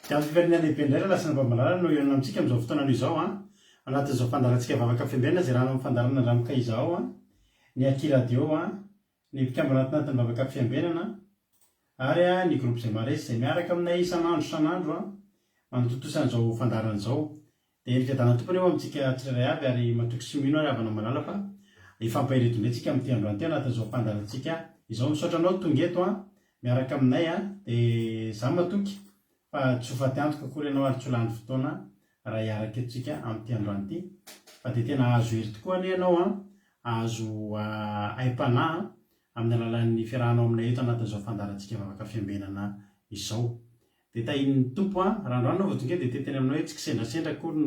Dia amin'ny fiverina lehibe indray raha lasa mampamalala no ianona amintsika amin'izao fotoana izao anatin'izao fandarantsika vavaka fiambenana izay rahana amin'ny fandarana ramoka izao ny akiradio ny mpikambana anatin'ny vavaka fiambenana ary ny groupe izay maresy izay miaraka aminay isan'andro manotontosana izao fandarana izao. Dia ny fiadanana tompony eo amintsika tsirairay avy ary matoky sy mino ary havana malala fa ifampahireto indray tsika amin'ity androany ty anatin'izao fandarantsika izao. Misaotra anao tonga eto miaraka aminay dia izaho matoky fa tsy ho faty antoka akory ianao ary tsy ho lany fotoana raha hiaraka eto tsika amin'ity androany ity fa dia tena azo hery tokoa anie ianao azo aim-panahy amin'ny alalan'ny fiarahanao aminay eto anatin'izao fandarantsika vavaka fiambenana izao. Dia tahin'ny tompo raha androany anao vao tonga eto dia teteny aminao hoe tsy kisendrasendra akory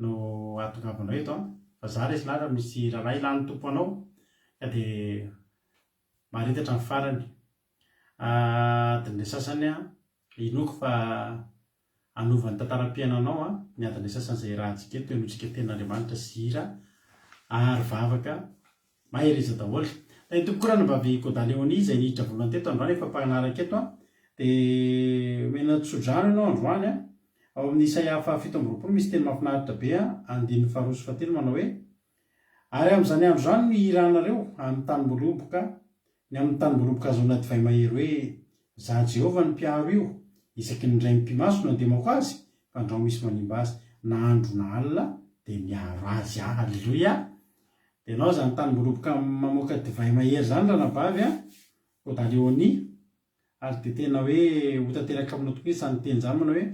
no ahatongavanao eto fa za resy lara misy raharaha ilan'ny tompo anao ka dia maharitatra ny farany. Adin'ilay sasany inoko fa anovany tantaram-piainanao ny adin'ilay sasany izay rahantsika eto enotsika tenin'Andriamanitra sy hira ary vavaka mahireza daholo. Tahin'ny tompo koa raha nambavy Kodaleoni izay niditra voalohany teto androany efa mpagnaraka eto dia mena tsodrano ianao androany ao amin'ny Isaia 7:20 misy teny mahafinaritra be andininy 2:3 manao hoe ary amin'izany andro izany ny hiranareo amin'ny tany moloboka ny amin'ny tany moloboka azona divay mahery hoe za Jehova ny mpiaro io isaky ny indray mpimaso no andemako azy fa andrao misy manimba azy na andro na alina dia miaro azy. Halleloia. Dia ianao zany tany moloboka mamoaka divay mahery zany raha nabavy Kodaleoni ary dia tena hoe ho tanteraka aminao tokoa izany teny izany manao hoe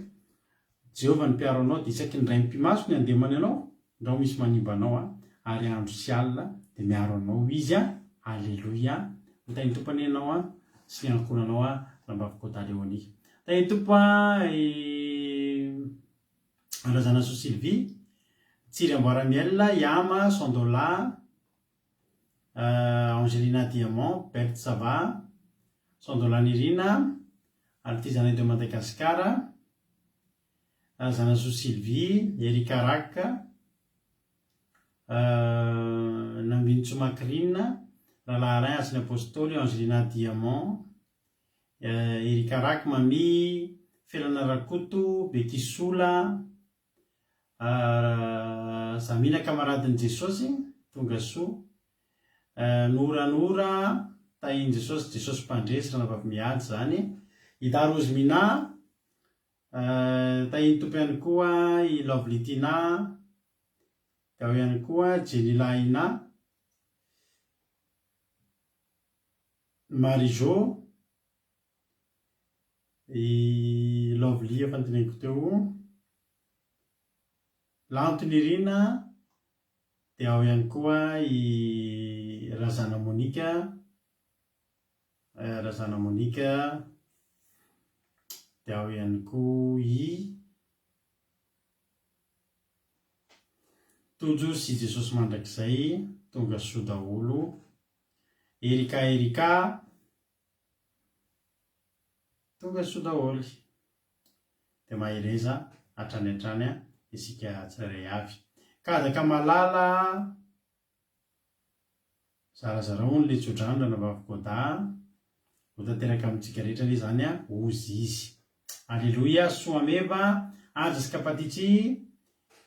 Jehova ny mpiaro anao dia isaky ny indray mpimaso ny andemany anao andrao misy manimba anao ary andro sy alina dia miaro anao izy. Halleloia. Ho tahin'ny tompony ianao sy ny ankonanao nambavy Kodaleoni. Tahin'ny tompo Razana So Sylvie, Tsiry Amboaramiel, Yama, Sondola, Angelina Diamant, Berthe Sava, Sondola Nirina, Artisanat de Madagascar, Razana So Sylvie, Erika Raka, Nambiny Tsomakrina, Rahalaharay Asiny Apôstôly, Angelina Diamant, Erika Raka, Mami, Felana Rakoto, Bekisola, Zamina Kamaradin'i Jesosy, tonga soa, Noranora, tahin'i Jesosy, Jesosy mpandresy raha navavy miady zany, Ida Rozmina, tahin'ny tompo ihany koa i Lovelitina, tao ihany koa Jenilaina, Marijo, i Lovely efa noteneniko teo, Lantonirina, dia ao ihany koa i Razana Monika, dia ao ihany koa i Tonjo sy Jesosy mandrakizay, tonga soa daholo, Erika, tonga soa daholo. Dia mahireza hatrany isika tsirairay avy. Kadaka malala zarazara only tsodrano raha navavy Koda ho tanteraka amintsika rehetra ilay zany ozy izy. Alleluia. Soa meva anjasika patitsy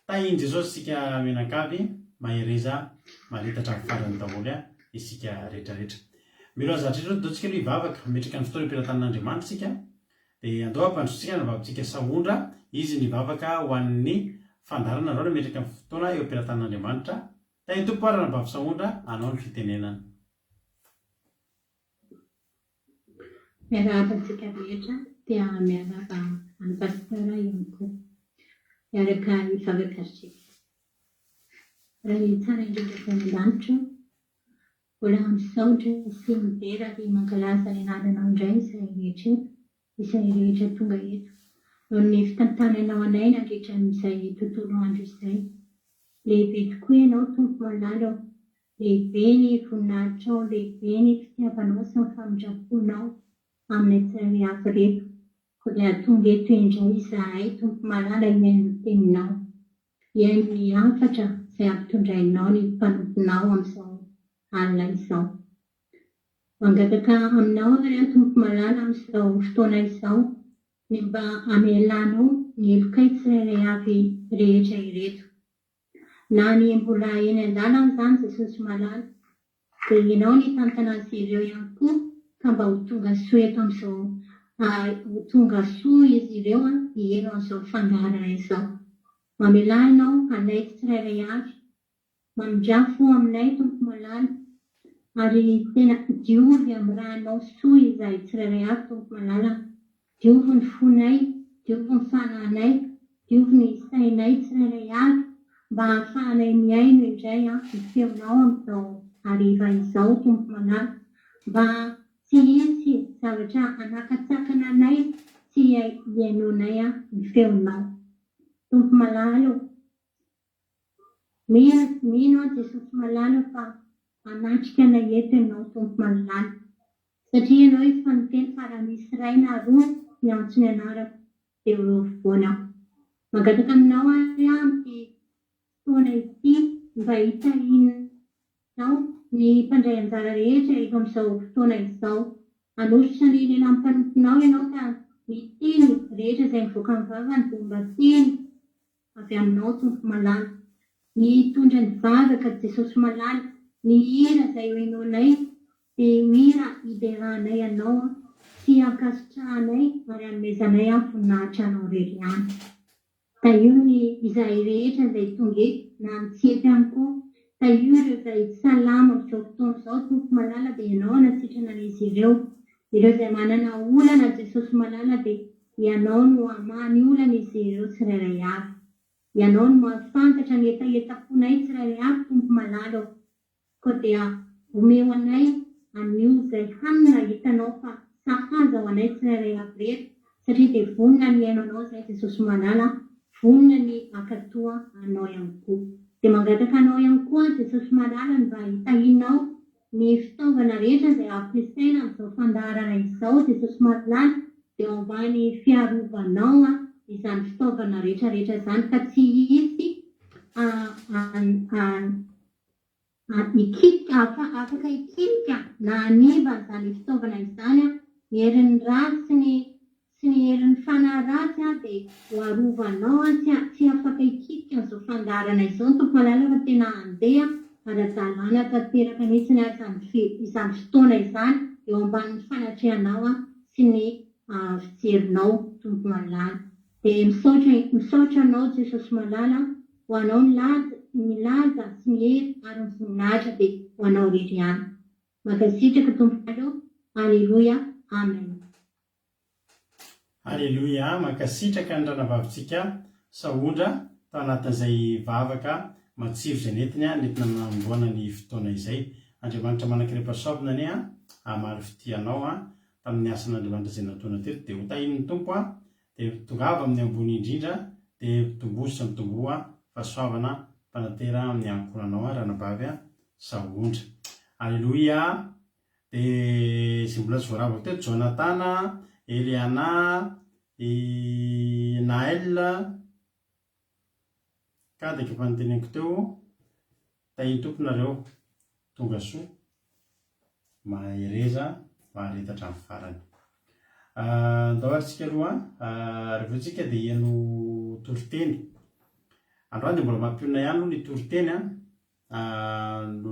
tahin'i Jesosy isika menakavy mahireza maritatra amin'ny farany daholo isika rehetrarehetra. Milo azatr'ireo ataontsika aloha hivavaka metraka ny fotoana ampilatan'Andriamanitra isika dia andao ampandrotsika navavitsika Saondra izy nivavaka ho an'ny fandarana andreo metraka ny fotoana eo ampilatan'Andriamanitra. Tahin'ny tompo raha navavy Saondra anao ny fitenenana. Miarahaba antsika rehetra dia miarahaba amin'ny pasitera ihany koa miaraka hivavaka asika. Raha tsara indrindra Andriamanitra mbola misaotra sy mivera ary mankalaza ny anarana indray izay rehetra tonga eto. Noho ny fitantananao anay nandritra amin'izay tontolo andro izay. Lehibe tokoa ianao Tompo malala, lehibe ny voninahitrao, lehibe ny fitiavanao sy ny famindraponao amin'ny tsirairay avy reto. Koa tonga eto indray izahay Tompo malala iaino ny teninao, iaino ny hafatra izay ampitondrainao ny mpanomponao amin'izao alina izao. Mangataka aminao ary Tompo malala amin'izao fotoana izao ny mba hamelanao ny elokay tsirairay avy rehetra ireto. Na ny mbola eny an-dalana izany Jesosy malala, dia ianao ny tantana azy ireo ihany koa ka mba ho tonga soa eto amin'izao ho tonga soa izy ireo hiero amin'izao fandaharana izao. Mamelanao anay tsirairay avy, mandrafo aminay Tompo malala, ary tena diovy amin'ny rahanao soa izahay tsirairay avy Tompo malala. Diovy ny fonay, diovy ny fanahinay, diovy ny sainay tsirairay avy, mba hahafahanay miaino indray ny feonao amin'izao hariva izao Tompo malala. Mba tsy hisy zavatra hanakatsakana anay tsy hiainonay ny feonao. Tompo malala, mino Jesosy malala fa hanatrika anay eto ianao Tompo malala. Satria ianao efa niteny fa raha misy iray na roa miantso ny anarako dia eo afovoany aho. Magataka aminao ary amin'ity fotoana ity mba hitahinao ny mpandray anjara rehetra eto amin'izao fotoana izao. Hanositra ny lehilahy mpanomponao ianao ka miteny rehetra izay mivoaka amin'ny vavany dia mba teny avy aminao Tompo malala. Ny tondra ny vavaka Jesosy malala, ny hira izay hoenonay dia mira hiderahanay ianao sy hankasitrahanay ary hanomezanay voninahitra anao irery ihany. Tahirony izahay rehetra izay tonga eto na mitsety ihany koa. Tahiro ireo izay salama amin'izao fotoana izao Tompo malala dia ianao hanasitrana an'izy ireo. Ireo izay manana olana Jesosy malala dia ianao no hamany olana izy ireo tsirairay avy. Ianao no mahafantatra ny etaetaponay tsirairay avy Tompo malala. Koa dia omeo anay anio izay hanina hitanao fa sahaza ho anay tsirairay avy rehetra, satria dia vonona ny aino anao izay Jesosy malala, vonona ny hankatoa anao ihany koa. Dia mangataka anao ihany koa Jesosy malala mba hitahinao ny fitaovana rehetra izay ampiasaina amin'izao fandaharana izao Jesosy malala, dia ao ambany fiarovanao izany fitaovana rehetrarehetra izany ka tsy hisy afaka hikitika na haniva izany fitaovana izany, ny herin'ny ratsy sy ny herin'ny fanahy ratsy dia ho arovanao tsy afaka hikitika amin'izao fandaharana izao Tompo malala fa tena handeha ara-dalàna tanteraka mihitsiny izany fotoana izany eo ambanin'ny fanatrehanao sy ny fijerinao Tompo malala. Dia misaotra anao Jesosy malala, ho anao milaza sy mihery ary ny voninahitra dia ho anao irery ihany. Mankasitraka Tompo malala. Alleluia. Amen. Alleluia. Mankasitraka ny ranavavitsika sahondra tao anatin'izay vavaka matsiro izay nentina manamboana ny fotoana izay. Andriamanitra manan-keram-pahasaobina anie hamary fitianao tamin'ny asan'Andriamanitra izay nataona teto dia ho tahin'ny Tompo dia tongava amin'ny ambony indrindra dia mitomboso mitomboa fahasoavana mpanatera amin'ny ankohonanao ranabavy sahondra. Alleluia. Dia izay mbola tsy voaravaka teto Jonathan, Eliana, Naël ka dia efa niteneniko teo tahin'ny tomponareo tonga soa mahereza maharetatra amin'ny farany. Andao atsika aloha rehefa tsika dia hihaino toriteny. Androany dia mbola mampionina ihany ny toriteny noho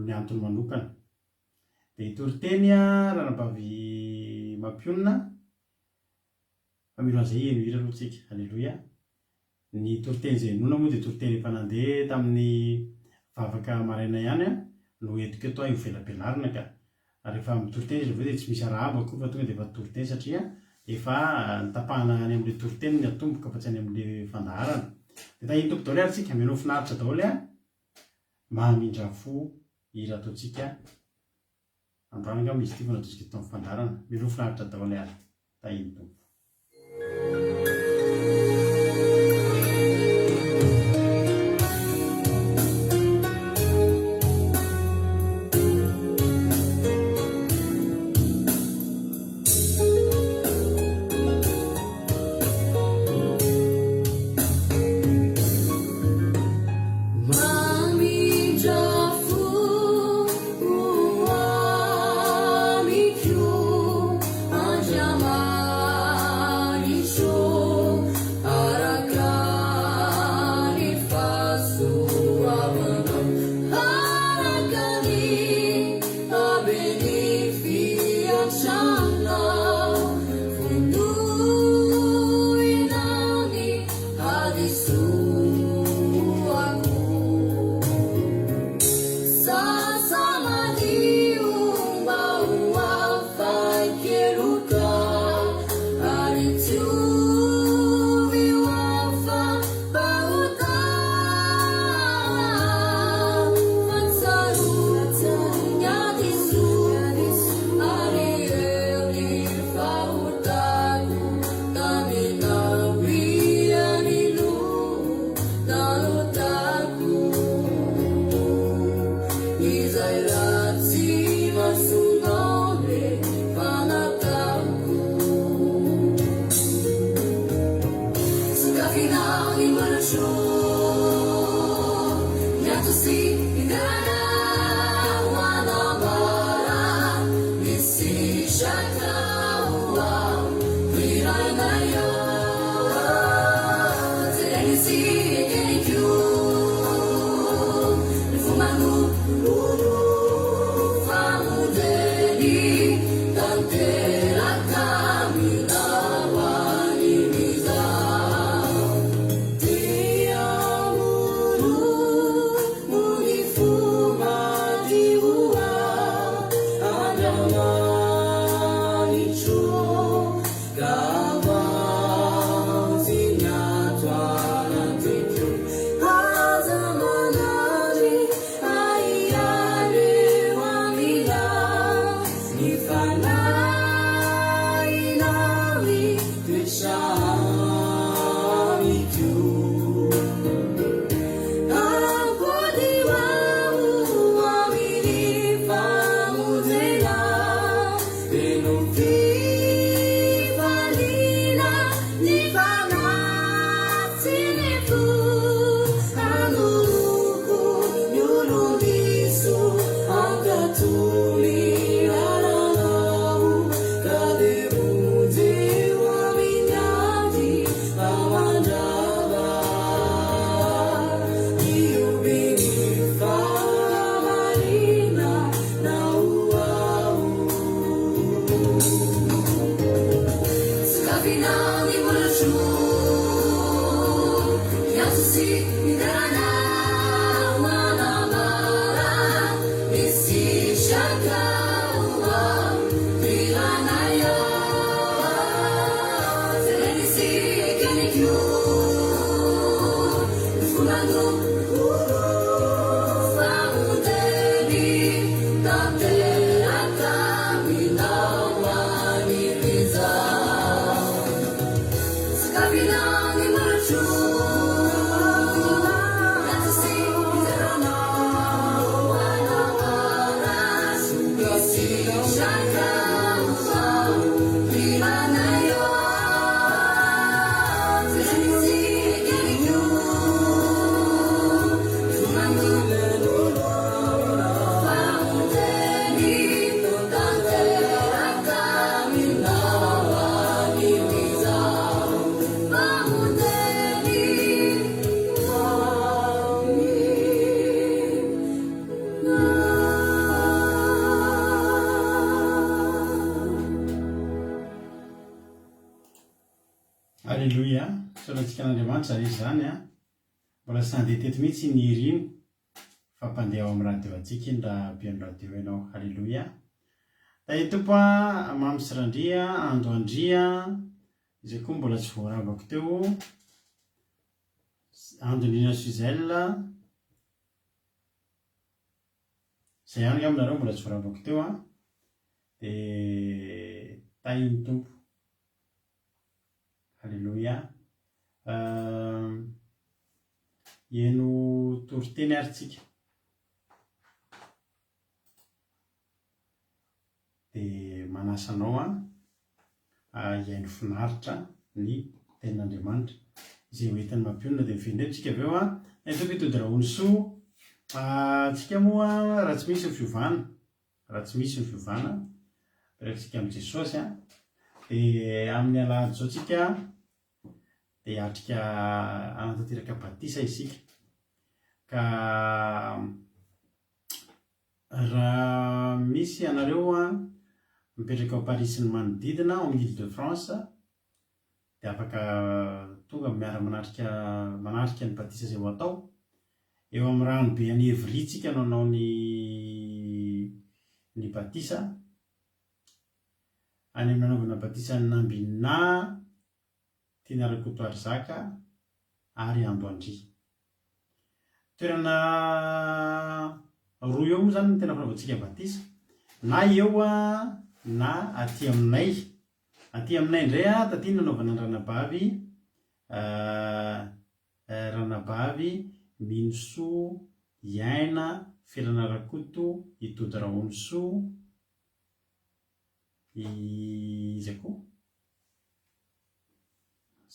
ny antony manokana. Dia toriteny ranabavy mampionina fa milo an'izay hihaino hira aloha tsika. Alleluia. Ny toriteny izay nona moa dia toriteny efa nandeha tamin'ny vavaka maraina ihany no entiko eto ivelabelarina ka rehefa mitoriteny izy dia tsy misy arahaba koa fa tonga dia efa toriteny satria efa nitapahana any amin'ilay toriteny ny atomboka fa tsy any amin'ilay fandaharana. Dia tahiny Tompo daholo ary tsika mihaino finaritra daholo mahamindra fo hira ataontsika androany nga misy ity nataontsika eto amin'ny fandaharana. Mihaino finaritra daholo ary tahiny Tompo. Amém. fantatritsika an'Andriamanitra izy zany mbola tsy nandeha teto mihitsy ny rino fa mpandeha ao amin'ny radio antsika iny raha mpihaino radio ianao. Halleloia. Da itompo mamy sy randria ando andria izay koa mbola tsy voarabako teo Andonina Suzelle zay ihany aminareo mbola tsy voarabako teo dia tahiny tompo. Halleloia. Eno toriteny ary tsika dia manasanao hiaino finaritra ny tenin'Andriamanitra izay hoentiny mampionona dia mifindrentsika avy eo tompo hitody rahony soa tsika moa raha tsy misy ny fiovana perakitsika amin'i Jesosy dia amin'ny alahady zao tsika dia atrika anatanteraka batisa isika ka raha misy anareo mipetraka ao Paris sy ny manodidina ao amin'ny Ile-de-France dia afaka tonga manarika ny batisa izay ho atao eo amin'ny ranobe any Evry tsika nanao ny batisa any amin'ny nanaovana batisa ny Nambina Tianarakoto Arzaka ary Andoandry. Toerana roa eo moa zany ny tena fanaovantsika batisa na eo na aty aminay indray taty nanaovana ny ranabavy Minosoa Iaina Firanarakoto Itody Rahony soa izay koa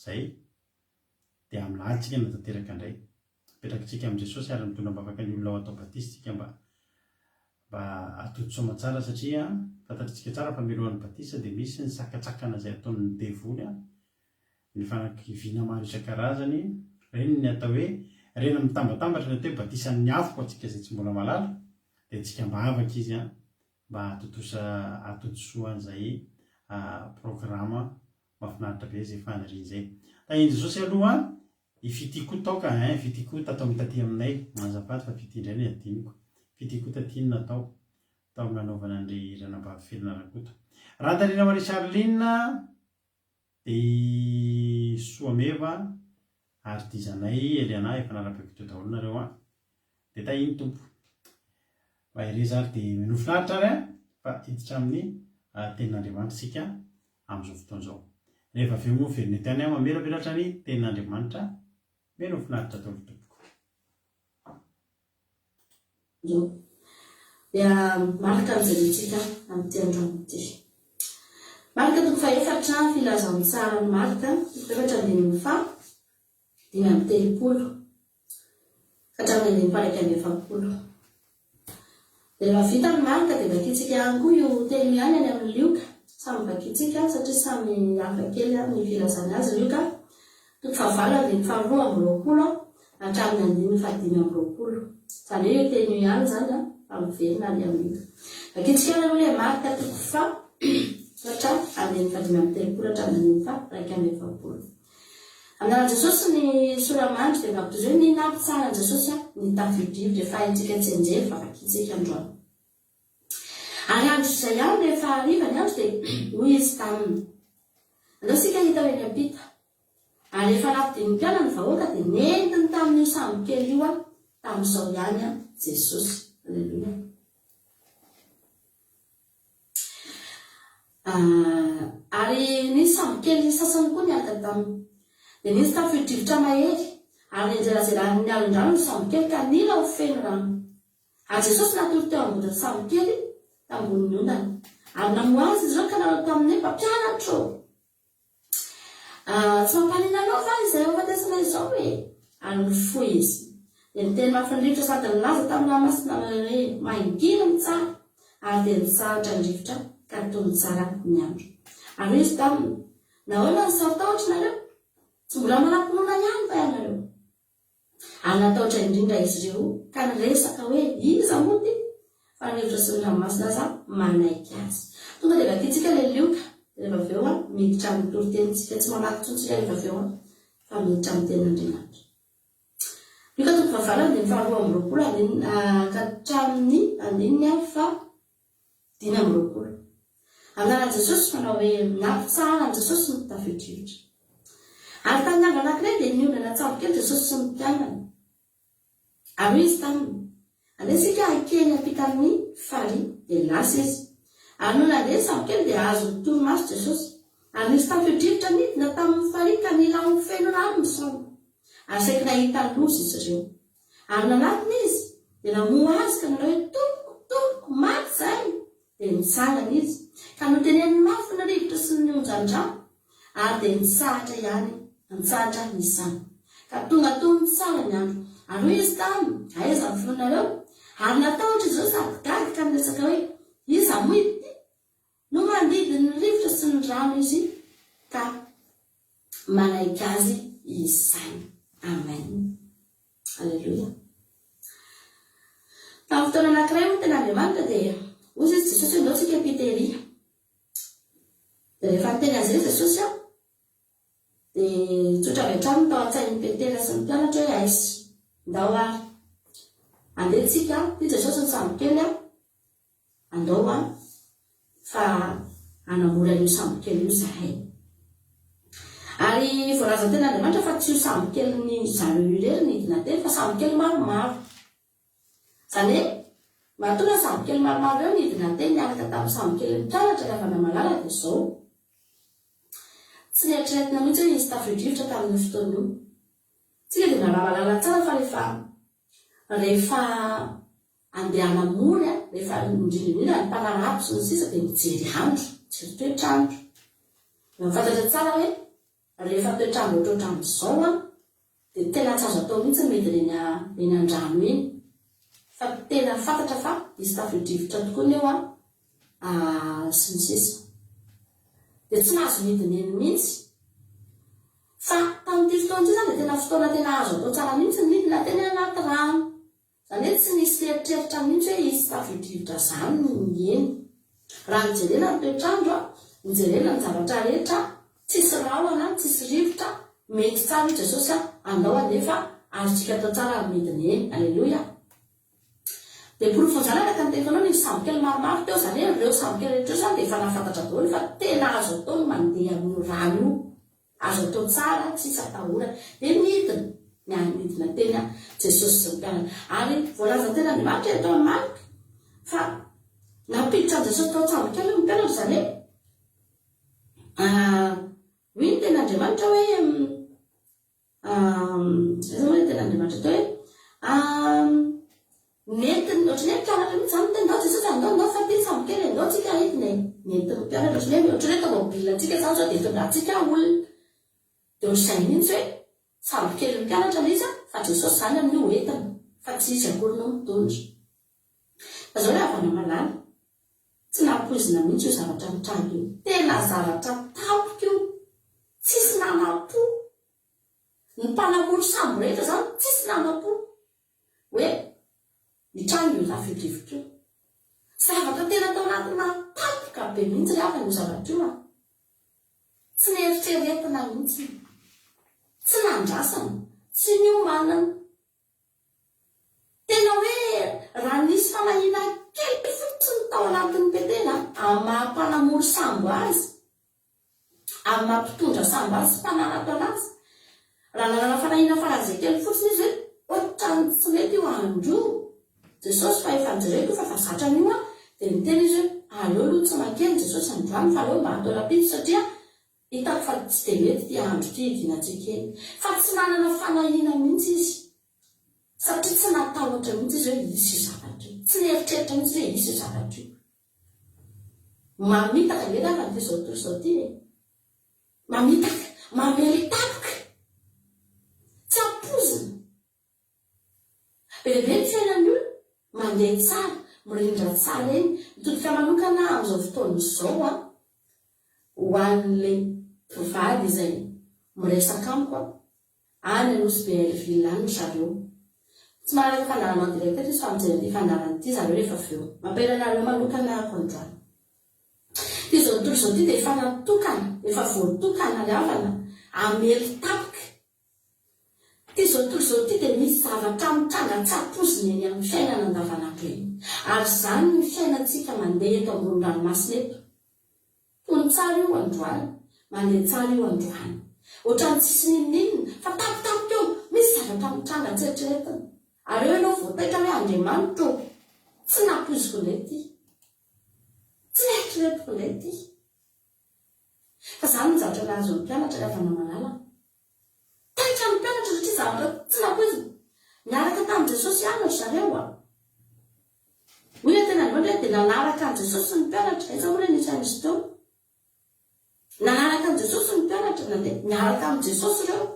zay dia amin'ny lahaditsika natateraka indray petrakintsika amin'i Jesosy ary mitondra mba afaka ny olona ao atao batisitsika mba atoto-tsoma tsara satria fantatritsika tsara fa mialohan'ny batisa dia misy ny sakatsakana izay ataon'ny devony ny fanakiviana maro isan-karazany reny ny atao hoe reny mitambatambatra ny atao hoe batisan'ny afo atsika izay tsy mbola malala dia tsika mba avaka izy mba atotosoa an'izay programa mahafinaritra be izay faniriana izay. Tahiny Jesosy aloha ifitiko taoka fitiko tatao mitaty aminay azafady fa fity indray ny adiniko fitiko tatiny natao tao nanaovana ny ranabavy Firanarakoto. Rantarina Marie Charline dia Soameva ary dizanay Eliana efa narapeako teo daholo nareo dia tahiny tompo mba ireza ary dia minofinaritra ary fa hiditra amin'ny tenin'Andriamanitra sika amin'izao fotoan'izao. Rehefa avy eo moa veriny tany mamelapelatra ny tenin'Andriamanitra minofinaritra daholo tompoko. Dia marika mijerentsika amin'ity androany ity. Marika toko faefatra filazan'ny tsara ny marika toko efatra andininy fa 5:30 hatramin'ny andininy paraiky amby 7. Dia rehefa vita ny marika dia vakitsika ihany koa io teny ihany any amin'ny lioka samy vakitsika satria samy hafa kely ny filazany azy lioka toko fahavalo andininy 2:20 hatramin'ny andininy 5:20. Zany hoe io teny io ihany zany amin'ny verina any amin'ny vakitsika ihany aloha ilay marika toko fa ohatra andininy 5:30 hatramin'ny 1:20. Amin'ny anaran'i Jesosy ny soramandry dia mampitozy hoe ny nampitsaran'i Jesosy ny tafio-drivotra efa haintsika tsy enjely fa vakitsika androany. Ary andro izay ihany rehefa hariva ny andro dia hoy izy taminy andao sika hita hoe ny ampita ary rehefa napidiny mpiala ny vahoaka dia nentiny tamin'io sambo kely io tamin'izao ihany Jesosy. Alleluia. Ary nisy sambo kely sasany koa niaraka taminy dia nisy tafio-drivotra mahery ary enjerajeran'ny alondrano ny sambo kely ka nila ho feno rano. Ary Jesosy natory teo ambodiny sambo kely tambonin'ny ondana ary namoha azy izy ireo ka nanao taminy mpampianatro. Tsy mampaniana anao fa izay fatesana izao hoe ary nifoy izy. Dia niteny mafin'ny sady nilaza tamin'ny lamasina hoe mahingina ny tsara ary dia nisahatra ny rivotra ka toy ny tsara ny andro. Ary izy taminy nahoana ny saritaotra nareo tsy mbola manam-pinoana ihany fa ianareo. Ary nataotra indrindra izy ireo ka niresaka hoe iza moa ty fa ny rivotra sy ny ranomasina aza manaiky azy. Tonga dia vakitsika ilay lioka rehefa avy eo miditra amin'ny toritentsika tsy mamaky tsontsika rehefa avy eo fa miditra amin'ny tenin'Andriamanitra. Io ka toko fahavalany dia faharoa amby roapolo ka hatramin'ny andininy fa 5 amby roapolo. Amin'anaran'i Jesosy manao hoe nampitsahana Jesosy ny tafio-drivotra. Ary tamin'ny andro anankiray dia niondana tsabo kely Jesosy sy ny mpianany. Ary izy taminy andesika hakeny ampitan'ny fary dia lasa izy. Ary noho nandeha tsabo kely dia azo ny toromaso Jesosy. Ary nisy tafio-drivotra nidina tamin'ny fary ka nilao feno rano ny saona. Ary saika nahita ny loza izy ireo. Ary nanatiny izy dia namoha azy ka nanao hoe tompoko maty izay. Dia nitsangana izy ka noteneniny mafy ny rivotra sy ny onjan-drà. Ary dia nitsahatra ihany nitsahatra izany. Ka tonga nitsara ny andro. Ary hoy izy taminy aiza ny filonareo. Ary natahotra izy ireo sady gaga ka niresaka hoe iza moa ity no mandidy ny rivotra sy ny rano izy ka manaiky azy izany. Amen. Alleluia. Tamin'ny fotoana anankiray moa tena Andriamanitra dia ozy izy Jesosy ndao tsika piteria. Dia rehefa niteny azy izy Jesosy dia tsotra avy hatrany tao an-tsain'ny Petera sy ny mpianatra hoe aisy ndao ary andehitsika ty Jesosy ny sambo kely andao fa hanamora io sambo kely io zahay. Ary voalaza tena Andriamanitra fa tsy io sambo kely ny zareo irery nidina teny fa sambo kely maromaro. Izany hoe mahatonga sambo kely maromaro eo nidina teny niaraka tamin'ny sambo kely mpianatra rehefa namalala dia izao. Tsy nieritreretina mihitsy hoe izy tafio-drivotra tamin'ny fotoana io. Tsika dia nalamalala tsara fa rehefa andeha hanamory rehefa indrindra ny mpanarato sy ny sisa dia mijery andro, mijery toetrandro. Mifantatra tsara hoe rehefa toetrandro ohatrohatran'izao dia tena tsy azo atao mihitsy mety eny an-drano eny. Fa tena fantatra fa izy tafio-drivotra tokoa ny eo sy ny sisa. Dia tsy mahazo midina eny mihitsy. Fa tamin'ity fotoana ity zany dia tena fotoana tena azo atao tsara mihitsy ny midina teny anaty rano. Izany hoe tsy nisy eritreritra mihitsy hoe izy tafio-drivotra izany ny eny. Raha nijerena ny toetrandro, nijerena ny zavatra rehetra, tsisy rahona, tsisy rivotra, mety tsara io Jesosy andao anefa azontsika atao tsara ny midina eny. Alleluia. Dia porofon'izany araka ny tefanao ny sambo kely maromaro teo, izany hoe ireo sambo kely rehetra izany dia efa nafantatra daholo fa tena azo atao ny mandeha amin'ny rano io. Azo atao tsara, tsisy atahorana. Dia midina teny Jesosy sy ny mpianatra. Ary voalaza tena Andriamanitra eto amin'ny Marika fa nampiditra an Jesosy tao sambo kely ny mpianatra izany hoe ny tena Andriamanitra hoe tena Andriamanitra tao hoe nentiny ohatrany hoe mpianatra mihitsy izany tendao Jesosy andao fa ty sambo kely andao tsika hitiny nentiny mpianatra ohatrany hoe tomobilintsika izany zao dia tondratsika olona. Dia ohatr'izay mihitsy hoe sambo kely mpianatra izy fa Jesosy izany amin'io entiny fa tsy izy akory no mitondra. Fa izao hoe avana malala tsy nampoizina mihitsy io zavatra mitranga io. Tena zavatra tampoka io. Tsisy nanapo. Ny mpanamory sambo rehetra izany tsisy nanapo. Hoe mitranga io tafio-drivotra io. Zavatra tena tao anatina tampoka be mihitsy rehefa io zavatra io. Tsy nieritreretina mihitsy. Tsy nandrasana. Tsy niomanana. Tena hoe raha nisy fanahina kely fotsiny tao anatin'ny Petera amin'ny maha-mpanamory sambo azy, amin'ny mampitondra sambo azy sy mpanarato anazy, raha nanana fanahina faran'izay kely fotsiny izy hoe ohatrany tsy mety io andro Jesosy fa efa nijereko fa zatra an'io dia miteny izy hoe aleo aloha tsy makeny Jesosy androany fa aleo mba atao rapito satria hitako fa tsy dia mety ty andro ty hidinantsika eny. Fa tsy nanana fanahina mihitsy izy satria tsy natahotra mihitsy izy hoe isy io zavatra io. Tsy nieritreritra mihitsy hoe isy io zavatra io. Mamitaka ve raha ny izao toy izao ty mamitaka, mamely tapoka, tsy ampozina. Bebe ny fiainan'io mandeha tsara, mirindra tsara eny. Mitodika manokana amin'izao fotoana izao ho an'ilay mpivady izay miresaka amiko any anosy Belleville any zareo. Tsy manaraka fandarana direkta izy fa mijery an'ity fandarana ity zareo rehefa avy eo. Mampiranareo manokana kondrany. Ty izao tontolo izao ty dia efa natokana, efa voatokana ry havana hamely tapoka ty zao tontolo zao ty dia misy zavatra mitranga tsaposiny eny amin'ny fiainana andavanandro eny. Ary izany ny fiainantsika mandeha eto ambony ranomasina eto. Toy ny tsara io androany, mandeha tsara io androany. Ohatrany tsisy ninonina fa tampotampoka eo misy zavatra mitranga tsetreretiny. Ary eo ianao voataitra hoe Andriamanitra eo, tsy nampoziko ilay ty, tsy neritreretiko ilay ty. Fa izany ny zavatra nahazo ny mpianatra rehefa namalala. Taitra ny mpianatra satria zavatra tsy nampoziko. Niaraka tamin'i Jesosy ihany ry zareo a. Hoy ny tena Andriamanitra dia nanaraka an'i Jesosy ny mpianatra. Aiza moa ilay nisan'izy teo? Nanaraka an'i Jesosy ny mpianatra, nandeha niaraka amin'i Jesosy ireo.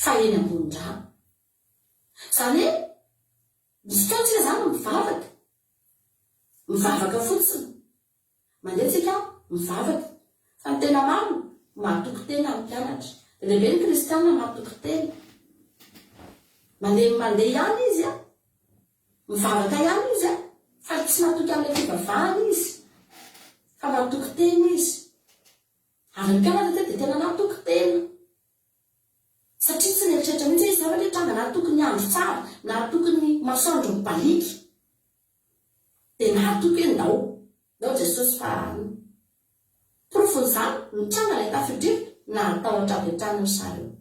Fa eny ambony-dra. Izany hoe, misy fotoantsika izany mivavaka. Mivavaka fotsiny. Mandeha tsika mivavaka. Fa ny tena maro mahatoky tena ny mpianatra. Lehibe ny kristiana mahatoky tena. Mandeha ihany izy a. Mivavaka ihany izy a. Fa tsy mahatoky amin'ilay fivavahana izy. Fa mahatoky tena izy. Ary ny mpianatra dia tena mahatoky tena. Satria tsy neritreritra mihitsy izy zavatra tranga nahatoky ny andro tsara, nahatoky ny masoandro mibaliky. Dia nahatoky endao. Ndao Jesosy fa profon'izany mitranga ilay tafio-drivotra nahatahotra avy hatrany ny sareo.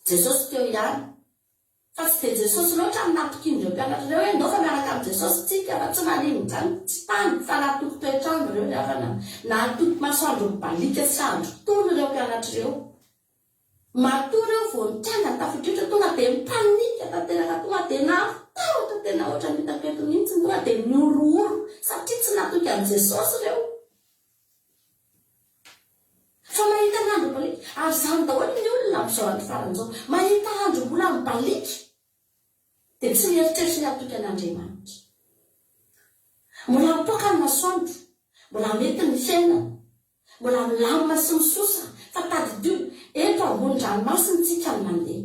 Jesosy teo ihany. Fa tsy dia Jesosy loatra nahatoky indreo mpianatra ireo hoe ndao fa miaraka amin'ny Jesosy tsika fa tsy manino izany. Tsy tany fa nahatoky toetrandro ireo rehefa nahatoky masoandro mibaliky sy andro tono ireo mpianatra ireo. Matory eo vao nitranga ny tafio-drivotra tonga dia mipanika tanteraka, tonga dia nahatahotra tena ohatra ny hitako eto mihitsy, tonga dia miorooro satria tsy nahatoky an'i Jesosy ireo. Fa mahita n'andro mibaliky, ary izany daholo ny olona amin'izao andro faran'izao, mahita andro mbola mibaliky dia tsy mieritreritra ny hatoky an'Andriamanitra. Mbola mipoaka ny masoandro, mbola mety ny fiainana, mbola milamina sy misosa, fa tadidio eto ambony ranomasina tsika no mandeha.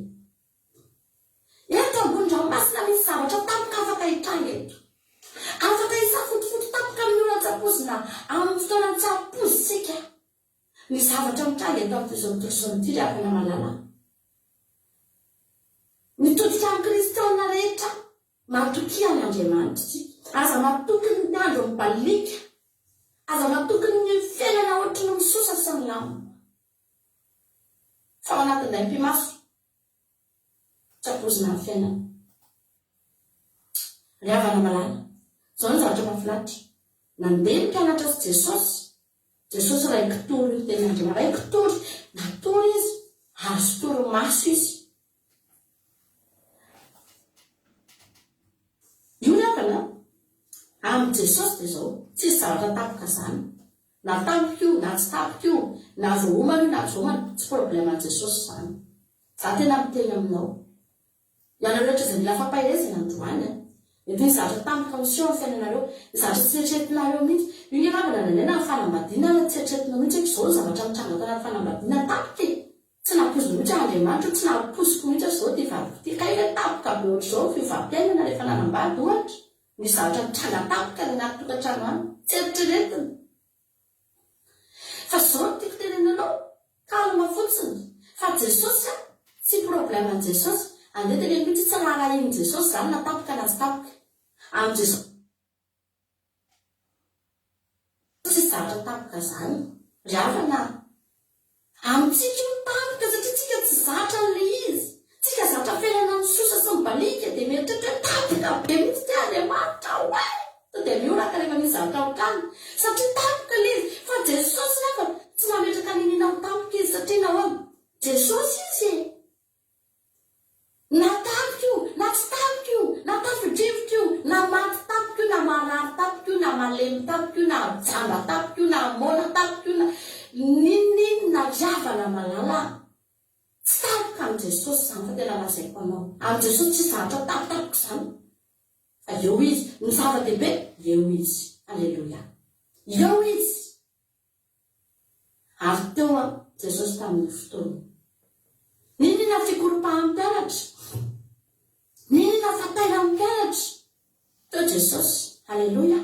Eto ambony ranomasina misy zavatra tampoka afaka hitranga eto. Afaka hisafotofoto tampoka amin'ny olana-tsapozy na amin'ny fotoanany tsapozy tsika. Ny zavatra mitranga eto amin'izao tontolo ity rehefa namalala. Mitodika amin'ny kristiana rehetra, matoky an'Andriamanitra tsika. Aza matoky ny andro mibalika. Aza matoky ny fiainana ohatry ny misosa sy ny lamina. Fa ao anatin'ilay mpimaso, tsapozy na ny fiainana. Rehefa namalala. Izao ny zavatra mahafinaritra. Nandeha ny mpianatra sy Jesosy. Jesosy ray kitory io tena Andriamanitra. Ray kitory, natory izy, azo toromaso izy. Io nefa amin'ny Jesosy dia izao, tsisy zavatra tapoka izany. Na tampoka io, na tsy tampoka io, na voaomana io, na tsy voaomana, tsy problème an'i Jesosy izany. Za tena miteny aminao. Ianareo rehetra izay mila fampaherezana androany. Mety ny zavatra tampoka miseho amin'ny fiainanareo, ny zavatra tsy eritreretinareo mihitsy. Io ny angamba nanenana ny fanambadiana tsy eritreretinao mihitsy hoe izao zavatra mitranga tao anaty fanambadiana tampoka e. Tsy nampoziko mihitsy Andriamanitra, tsy nampoziko mihitsy izao ty vaviko ty. Ka ile tampoka be ohatr'izao fivampiainana rehefa nanambady ohatra. Ny zavatra mitranga tampoka ny anaty tokantrano any, tsy eritreretina. Fa izao no tiako tenenanao, kalma fotsiny. Fa Jesosy tsy problème an'i Jesosy. Andeha teny mihitsy tsy raharahin'i Jesosy izany na tampoka na tsy tampoka. Amin'ny Jesosy tsy zavatra tampoka izany. Ry havana, amintsika io tampoka satria tsika tsy zatra n'ilay izy. Tsika zatra fiainana misosa sy mibalika dia mieritreritra hoe tampoka be mihitsy ty Andriamanitra hoe. Dia mioraka rehefa misy zavatra ohatrany. Satria tampoka ilay izy. Fa Jesosy nefa tsy mametraka ninina ho tampoka izy satria nahoana? Jesosy izy e. Na tampoka io, na tsy tampoka io, na tafio-drivotra io, na maty tampoka io, na marary tampoka io, na malemy tampoka io, na jamba tampoka io, na mona tampoka io, na ninina riavana malala. Tsy tampoka amin'ny Jesosy izany fa tena lazaiko anao. Amin'ny Jesosy tsy zavatra tampotampoka izany. Fa eo izy, ny zava-dehibe, eo izy. Alleluia. Eo izy. Ary teo Jesosy tamin'ny fotoana. Ninina fikorom-pahan'ny mpianatra. Ninina fatairan'ny mpianatra. Teo Jesosy. Alleluia.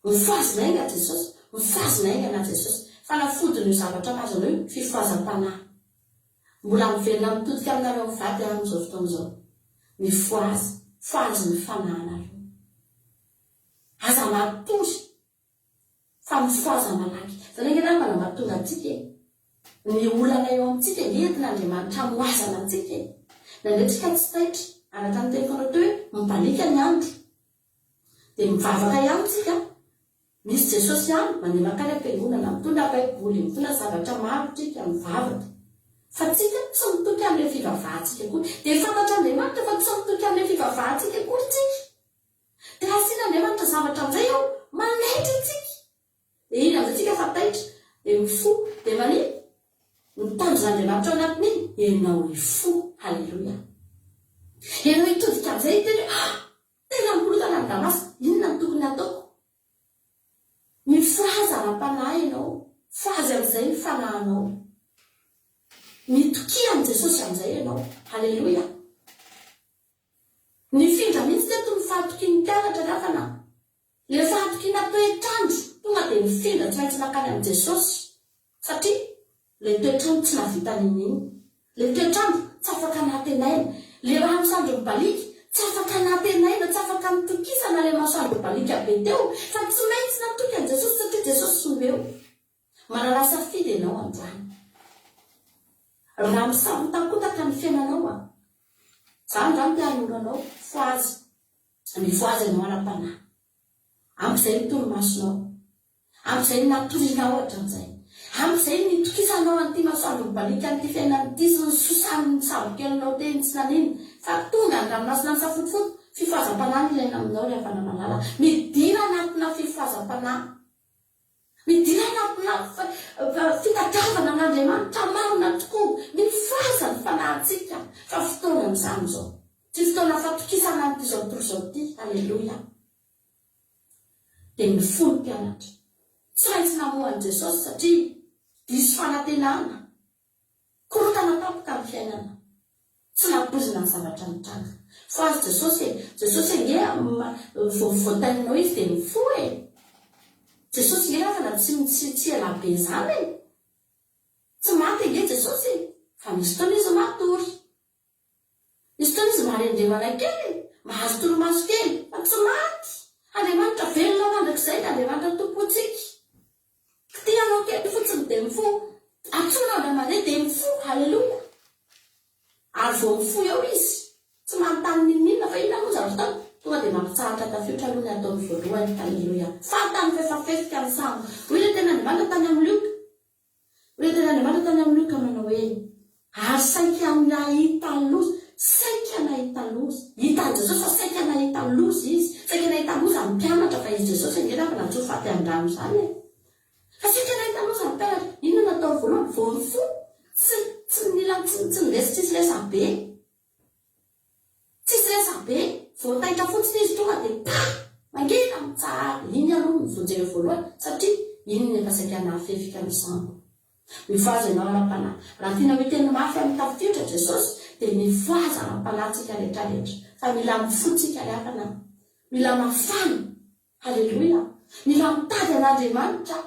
Mifazina aingana Jesosy. Mifazina aingana Jesosy. Fanafodiny io zavatra mazana io fifoazam-panahy. mbola miverina mitodika aminareo mivady amin'izao fotoan'izao. Mifoazy ny fananareo. Aza matory fa mifoaza malaky. Zany hoe ngena manamatonga antsika ny olana eo amintsika entin'Andriamanitra moazana antsika. Nandraitsika tsy taitra araka ny tekonao teo hoe mibalika ny andro. Dia mivavaka ihany tsika. Misy Jesosy ihany manemaka ny ampiangonana mitondra baiboly, mitondra zavatra maro tsika mivavaka. Fa tsika tsy mitoky amin'ilay fivavahantsika koa. Dia fantatr'Andriamanitra fa tsy mitoky amin'ilay fivavahantsika koa tsika. Dia asian'Andriamanitra zavatra amin'izay eo manaitra tsika. Dia iny amin'izay tsika fa taitra. Dia mifo. Dia maniny mitanjon'Andriamanitra ao anatiny ianao ifo. Halleluja. Ianao hitodika amin'izay teny tena mikolokana ny Damasika. Inona ny tokony ataoko? Mifoaza ara-panahy ianao. Foazy amin'izay ny fanahinao. Mitokia amin'ny Jesosy amin'izay ianao. Halleluja. Nifindra mihitsy teto ny fahatokian'ny mpianatra nafana. Ilay fahatokiana toetrandro tonga dia mifindra tsy maintsy makany amin'ny Jesosy. Satria ilay toetrandro tsy navita n'iny. Ilay toetrandro tsy afaka natenaina. Ilay raha masoandro mibalika tsy afaka natenaina, tsy afaka mitokisana ilay masoandro mibalika be teo. Fa tsy maintsy natoky an'i Jesosy satria Jesosy someo. Manala safidy ianao androany. Raha misafitakotaka ny fiainanao a. Zany raha mpianonanao foazy. Mifoazy ianao ara-panahy. Amp'izay ny toromasonao. Amp'izay ny natorinao hatramin'izay. Amp'izay ny tokisanao an'ity masoandro mibalika an'ity fiainan'ity sy ny sosan'ny sabokelinao teny tsy naniny. Fa tonga ny ranomasina ny safotofoto. Fifoazam-panahy ilaina aminao rehefa namalala. Midira anatina fifoazam-panahy. Midira anatina fitadiavana n'Andriamanitra marina tokoa. Mifoaza ny fanahintsika. Fa fotoana amin'izany izao. Tsy fotoana fatokisana an'ity izao tontolo izao ity. Halleluja. Dia mifono mpianatra. Tsy maintsy namohan'i Jesosy satria diso fanantenana. Korotana tapoka ny fiainana. Tsy nampozina ny zavatra mitranga. Foazy Jesosy nge voataninao izy dia mifo e. Jesosy nge afana tsy elabe izany e. Tsy maty nge Jesosy fa misy fotoana izy matory. Misy fotoana izy marendremana kely, mahazo toromaso kely, fa tsy maty. Andriamanitra velona mandrakizay ny Andriamanitra tompontsika. Kitianao kely fotsiny dia mifo. Atsoina andramane dia mifo. Halleluja. Ary vao mifo eo izy. Tsy manontany ninina fa inona moa zavatra tonga dia mampitsahatra tafiotra aloha ny ataony voalohany. Halleluja. Fantany fefafefika ny sambo. Hoy ilay tena Andriamanitra tany amin'ny Lioka. Hoy ilay tena Andriamanitra tany amin'ny Lioka manao hoe ary saika nahita loza. Saika nahita loza. Hitan'i Jesosy fa saika nahita loza izy. Saika nahita loza amin'ny mpianatra fa izy Jesosy angena fa natsoa faty an-drano izany e. Fa saika nahita loza amin'ny mpianatra. Inona natao voalohany? Vao mifo. Tsy nindesy tsisy lesa be. Tsisy lesa be. Vao taitra fotsiny izy tonga dia mangina mitsara. Iny aloha mivonjeny voalohany satria iny nefa saika nahafefika ny sambo. Mifoaza ianao ara-panahy. Raha tiana hoe teny mafy amin'ny tafiotra Jesosy dia mifoaza ara-panahintsika rehetrarehetra. Fa mila mifotsika rehefa mila mafana. Halleluja. Mila mitady an'Andriamanitra.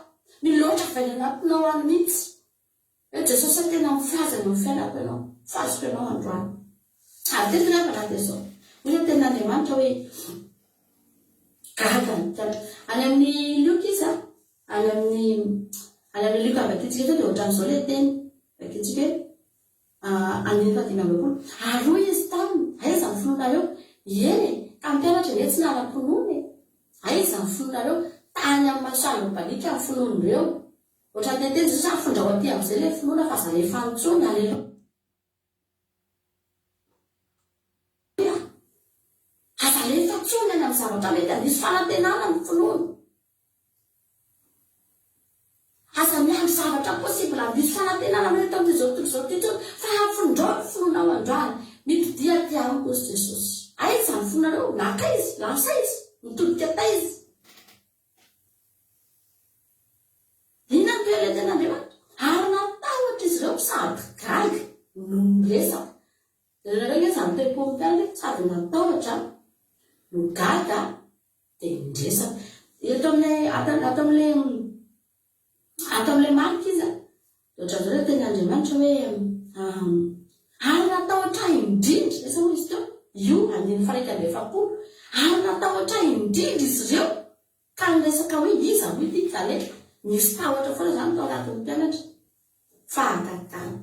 Miloatra avy anatinao any mihitsy. Hoe Jesosy tena mifoaza ny fiainako ianao. Fazoko ianao androany. Ary teto rehefa raha dia izao. Hoy tena Andriamanitra hoe gaga any amin'ny Lioka izy any amin'ny Lioka vakitsika eto dia ohatran'izao ilay teny vakitsika andiny fadimy ambinipolo. Ary hoy izy taminy aiza ny fononareo? Eny ka mpianatra nge tsy nara-ponony. Aiza ny fononareo? Tany amin'ny masoandro mibalika ny fonon'ireo. Ohatran'ny teny Jesosy afondrao aty amin'izay ilay fonona fa zarefa antsony. Halleluja. Azarefa antsony any amin'ny zavatra mety handisy fanantenana ny fonona. Aza miandry zavatra possible handisy fanantenana mety amin'izao tontolo izao ty tsony. Fa afondrao ny fonona ao androany. Mipidia ty amiko izy Jesosy. Aiza ny fononareo? Naka izy, lasa izy, mitodika ta izy. Inona ny toerana tena Andriamanitra? Ary natahotra izy ireo sady gaga no miresaka. Ireo izany tempo mpianatra sady natahotra no gaga dia miresaka. Ato amin'ilay marika izy ohatran'izao teny Andriamanitra hoe andiny faraika amby efapolo ary natahotra indrindra izy ireo ka niresaka hoe iza ho ity zany hoe nisy tahotra foana zany tao anatin'ny mpianatra fa akakana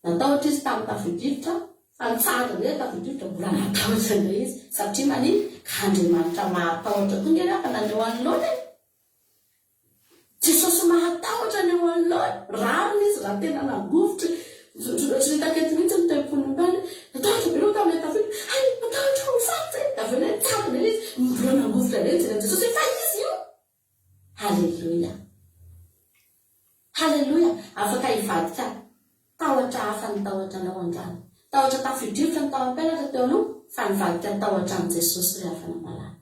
natahotra izy tamin'ny tafidrivotra fa nitsara hoe tafidrivotra mbola natahotra indray izy satria maniny ka Andriamanitra mahatahotra tonga eny fa naneo anoloana Jesosy mahatahotra ny eo anoloana rariny izy raha tena nagovotra sy nitakety mihitsy ny tempon'ny mbany natahotra be loha tamin'ny tafidrivotra ay natahotra ho faty avy eo tsapina izy mbola nagovotra indray izy Jesosy fa izy io Halleluja Halleluja afaka hivadika tahotra hafa ny tahotra anao andrany tahotra tafidrivotra ny tao am-pianatra teo aloha fa nivadika tahotra an' Jesosy ilay hafa namalala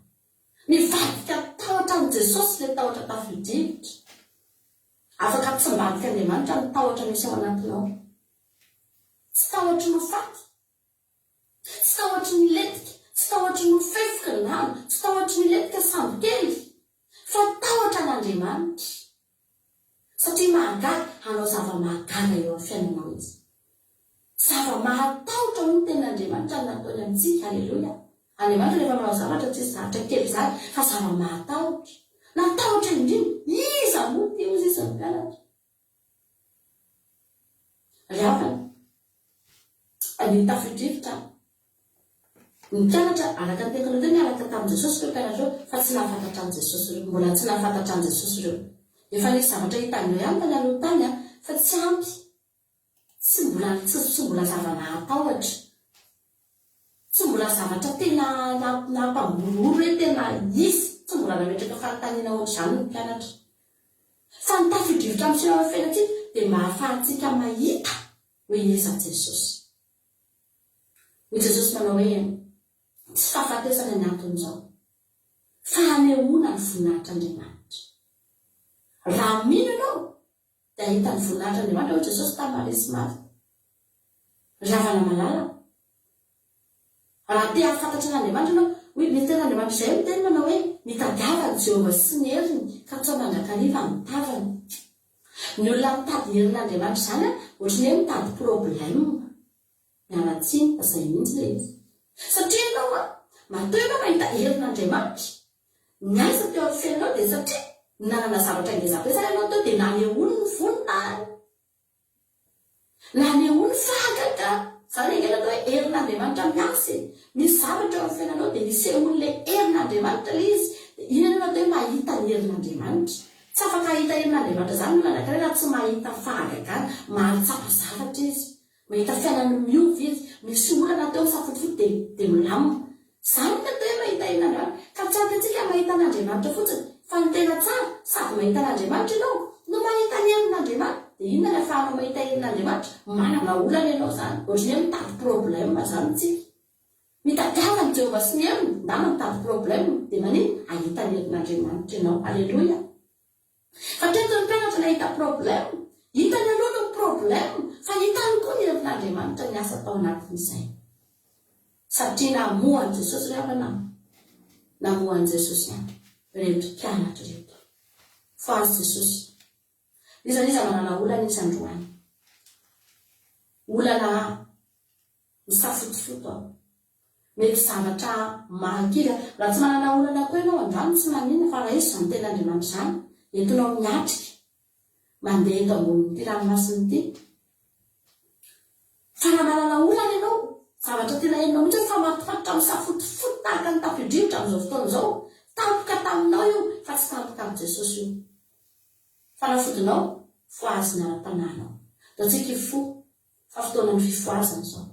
nivadika tahotra an' Jesosy ilay tahotra tafidrivotra afaka tsy mbadika Andriamanitra ny tahotra misy ao anatinao tsy tahotra no faty tsy tahotra ny letika tsy tahotra no fefoka ny rano tsy tahotra ny letika sambo kely fa tahotra n'Andriamanitra satria mahagaga hanao zava-mahagaga eo amin'ny fiainanao izy zava-mahatahotra ho ny ten'Andriamanitra ny nataony amintsika Halleluja Andriamanitra rehefa manao zavatra tsy zavatra kely zany fa zava-mahatahotra natahotra indrindra iza moa ty ozy izy ny mpianatra riavana any tafidrivotra ny mpianatra araka ny teknolojia miaraka tamin'i Jesosy ireo mpianatra ireo fa tsy nahafantatra an' Jesosy ireo mbola tsy nahafantatra an' Jesosy ireo efa nisy zavatra hitandreo ihany tany aloha tany fa tsy ampy tsy mbola zava-nahatahotra tsy mbola zavatra tena nampambololo hoe tena isy tsy mbola nametraka fanontaniana ohatr'izany ny mpianatra fa ny tafidrivotra amin'ny sinao fiainatsika dia mahafahantsika mahita hoe iza Jesosy hoy Jesosy manao hoe tsy fahafatesana ny anton'izao fa hanehoana ny voninahitr'Andriamanitra raha mino ianao dia ahita ny voninahitr'Andriamanitra hoy Jesosy tamin'ny Maria sy Marta ravana malala raha te hafantatra n'Andriamanitra ianao hoe ny ten'Andriamanitra izay miteny manao hoe nitadiavany Jehova sy ny heriny ka tsy mandrakariva mitavany ny olona mitady herin'Andriamanitra zany ohatrany hoe mitady problème mialatsiny izay mihitsy ilay izy satria ianao matoa ianao mahita herin'Andriamanitra ny asa teo amin'ny fiainanao dia satria nanana zavatra ngezabe zany ianao teo dia nanehoany ny voninahiny nanehoany fahagaga zany engena atao hoe herin'Andriamanitra miasy misy zavatra eo amin'ny fiainanao dia nisehoan'ilay herin'Andriamanitra ilay izy dia iny ianao atao hoe mahita ny herin'Andriamanitra tsy afaka hahita herin'Andriamanitra zany olona anankiray raha tsy mahita fahagagana mahatsapa zavatra izy mahita fiainany miovy izy misy olana teo safotifoty dia milamina zany ny atao hoe mahita herin'Andriamanitra ka tsy atintsika mahita an'Andriamanitra fotsiny fa ny tena tsara sady mahita an'Andriamanitra ianao no mahita ny herin'Andriamanitra dia inona ny ahafahanao mahita herin'Andriamanitra manana olana ianao zany ohatrany hoe mitady problème zany tsika mitadiavany Jehova sy ny heriny na mitady problème dia maniny ahita ny herin'Andriamanitra ianao Halleluja fa teto ny mpianatra nahita problème hitany aloha ny problème fa hitany koa ny herin'Andriamanitra ny asa tao anatin'izay satria namohan Jesosy rehefa namohan Jesosy reto mpianatra reto fa azy Jesosy izaniza manana olana izy androany olana misafotofoto ao mety zavatra mahakira raha tsy manana olana koa ianao androany tsy manina fa raha izy zany ten'Andriamanitra zany entinao miatrika mandeha eto ambonin'ity ranomasina ity fa raha manana olana ianao zavatra tena hainao mihitsy fa mampifatotra misafotofoto tahaka ny tafidrivotra amin'izao fotoana izao tampoka taminao io fa tsy tampoka amin'i Jesosy io fa raha fodinao foazina ara-pananao da tsika ifo fa fotoana ny fifoazana izao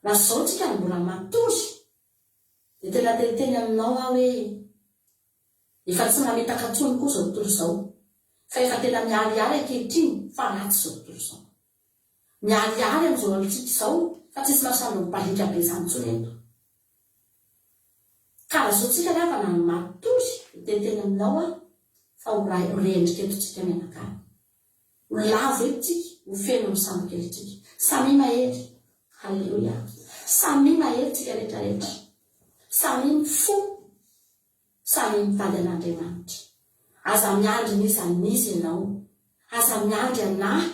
raha izao tsika ny mbola matory dia tena teniteny aminao aho hoe efa tsy mametaka tsony koa izao tontolo izao fa efa tena miariary ankehitriny fa ratsy izao tontolo izao miariary amin'izao amintsika izao fa tsisy mahasamby mibalika be izany tsony eto ka raha izao tsika rehefa nany matory teniteny aminao aho fa ho rendrika eto tsika mianakany ho lavo eto tsika ho feno amin'ny sambo kely tsika samy mahery Halleluja samy mahery tsika rehetrarehetra samy mifo samy mitady an'Andriamanitra aza miandry nisy ianao aza miandry anahy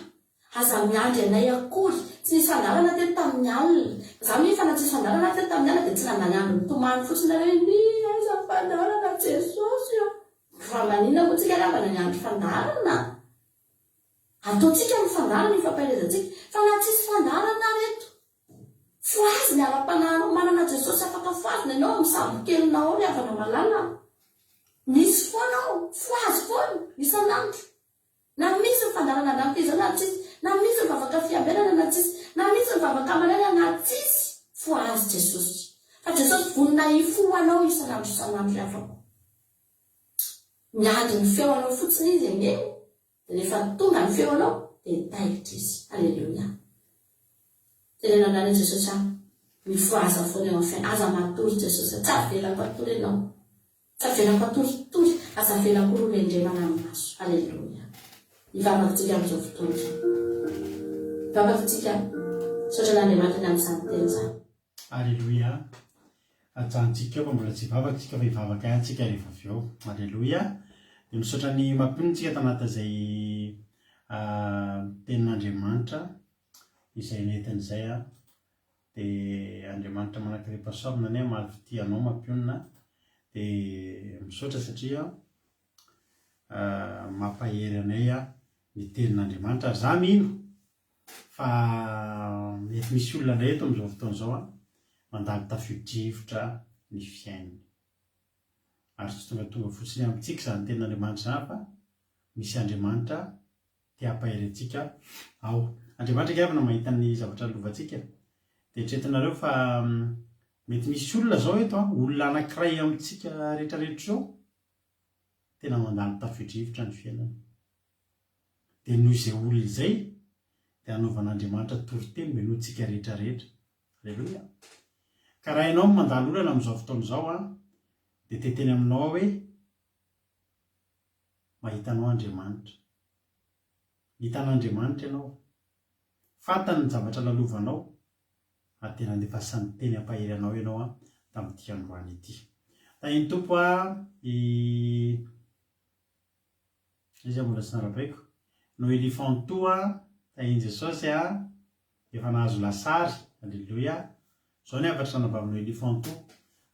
aza miandry anay akory tsy nisy fandarana teto tamin'ny alina za mifa na tsisy fandarana teto tamin'ny alina dia tsy nandany andro mitomany fotsiny nareo ny aiza fandarana jesosy io fa maninona moa tsika rambana ny andro fandarana ataotsika ny fandarana ifampahelezantsika fa na tsisy fandarana reto foazy ny ara-panahynao manana jesosy afaka foazina ianao misambokelinao ny avana malala misy foanao foazy foana isanandro na misy ny fandarana andrampiza na tsisy na misy ny vavaka fiambenana na tsisy na misy ny vavaka amanana na tsisy foazy jesosy fa jesosy vonina ifoanao isanandro avako miady ny feo anao fotsiny izy eny dia rehefa tonga ny feo anao dia taitra izy alleluia tenena andany jesosy a mifoaza foana eo amin'ny aza matory jesosy tsy avelako atory ianao tsy avelako atoritory aza avelako rorendremana amin'ny maso alleluia ivavakintsika amin'izao fotoana izao ivavakintsika sotra n'Andriamanitra amin'izany teny izany alleluia ajantsika eo fa mbola tsy ivavakintsika fa ivavaka antsika rehefa avy eo alleluia dia misaotra ny mampinintsika tanatin'izay tenin'Andriamanitra izay nentin'izay a dia Andriamanitra manankirepasamina any maly fitianao mampionina dia misaotra satria mampahery anay a ny tenin'Andriamanitra za mino fa mety misy olona indray eto amin'izao fotoana izao a mandalo tafio-drivotra ny fiainany ary tsy tonga fotsiny amintsika izany tenin'Andriamanitra izany fa misy Andriamanitra tia hampahery antsika ao Andriamanitra kiavana mahita ny zavatra lovantsika dia entretinareo fa mety misy olona zao eto olona anankiray amintsika rehetrarehetra zao tena mandalo tafio-drivotra ny fiainany dia noho izay olona izay dia anaovan'Andriamanitra toriteny menoantsika rehetrarehetra alleluia ka raha ianao mandalo olana amin'izao fotoana izao a dia teteny aminao hoe mahitanao Andriamanitra hitan'Andriamanitra ianao fantany ny zavatra lalovanao ary tena andefasany teny hampahery anao ianao a tamin'ity androany ity tahiny tompo a izy mbola tsy narabaiko no elifanto a tahiny jesosy a efa nahazo lasary alleluia zao ny afatra nanavavino elifanto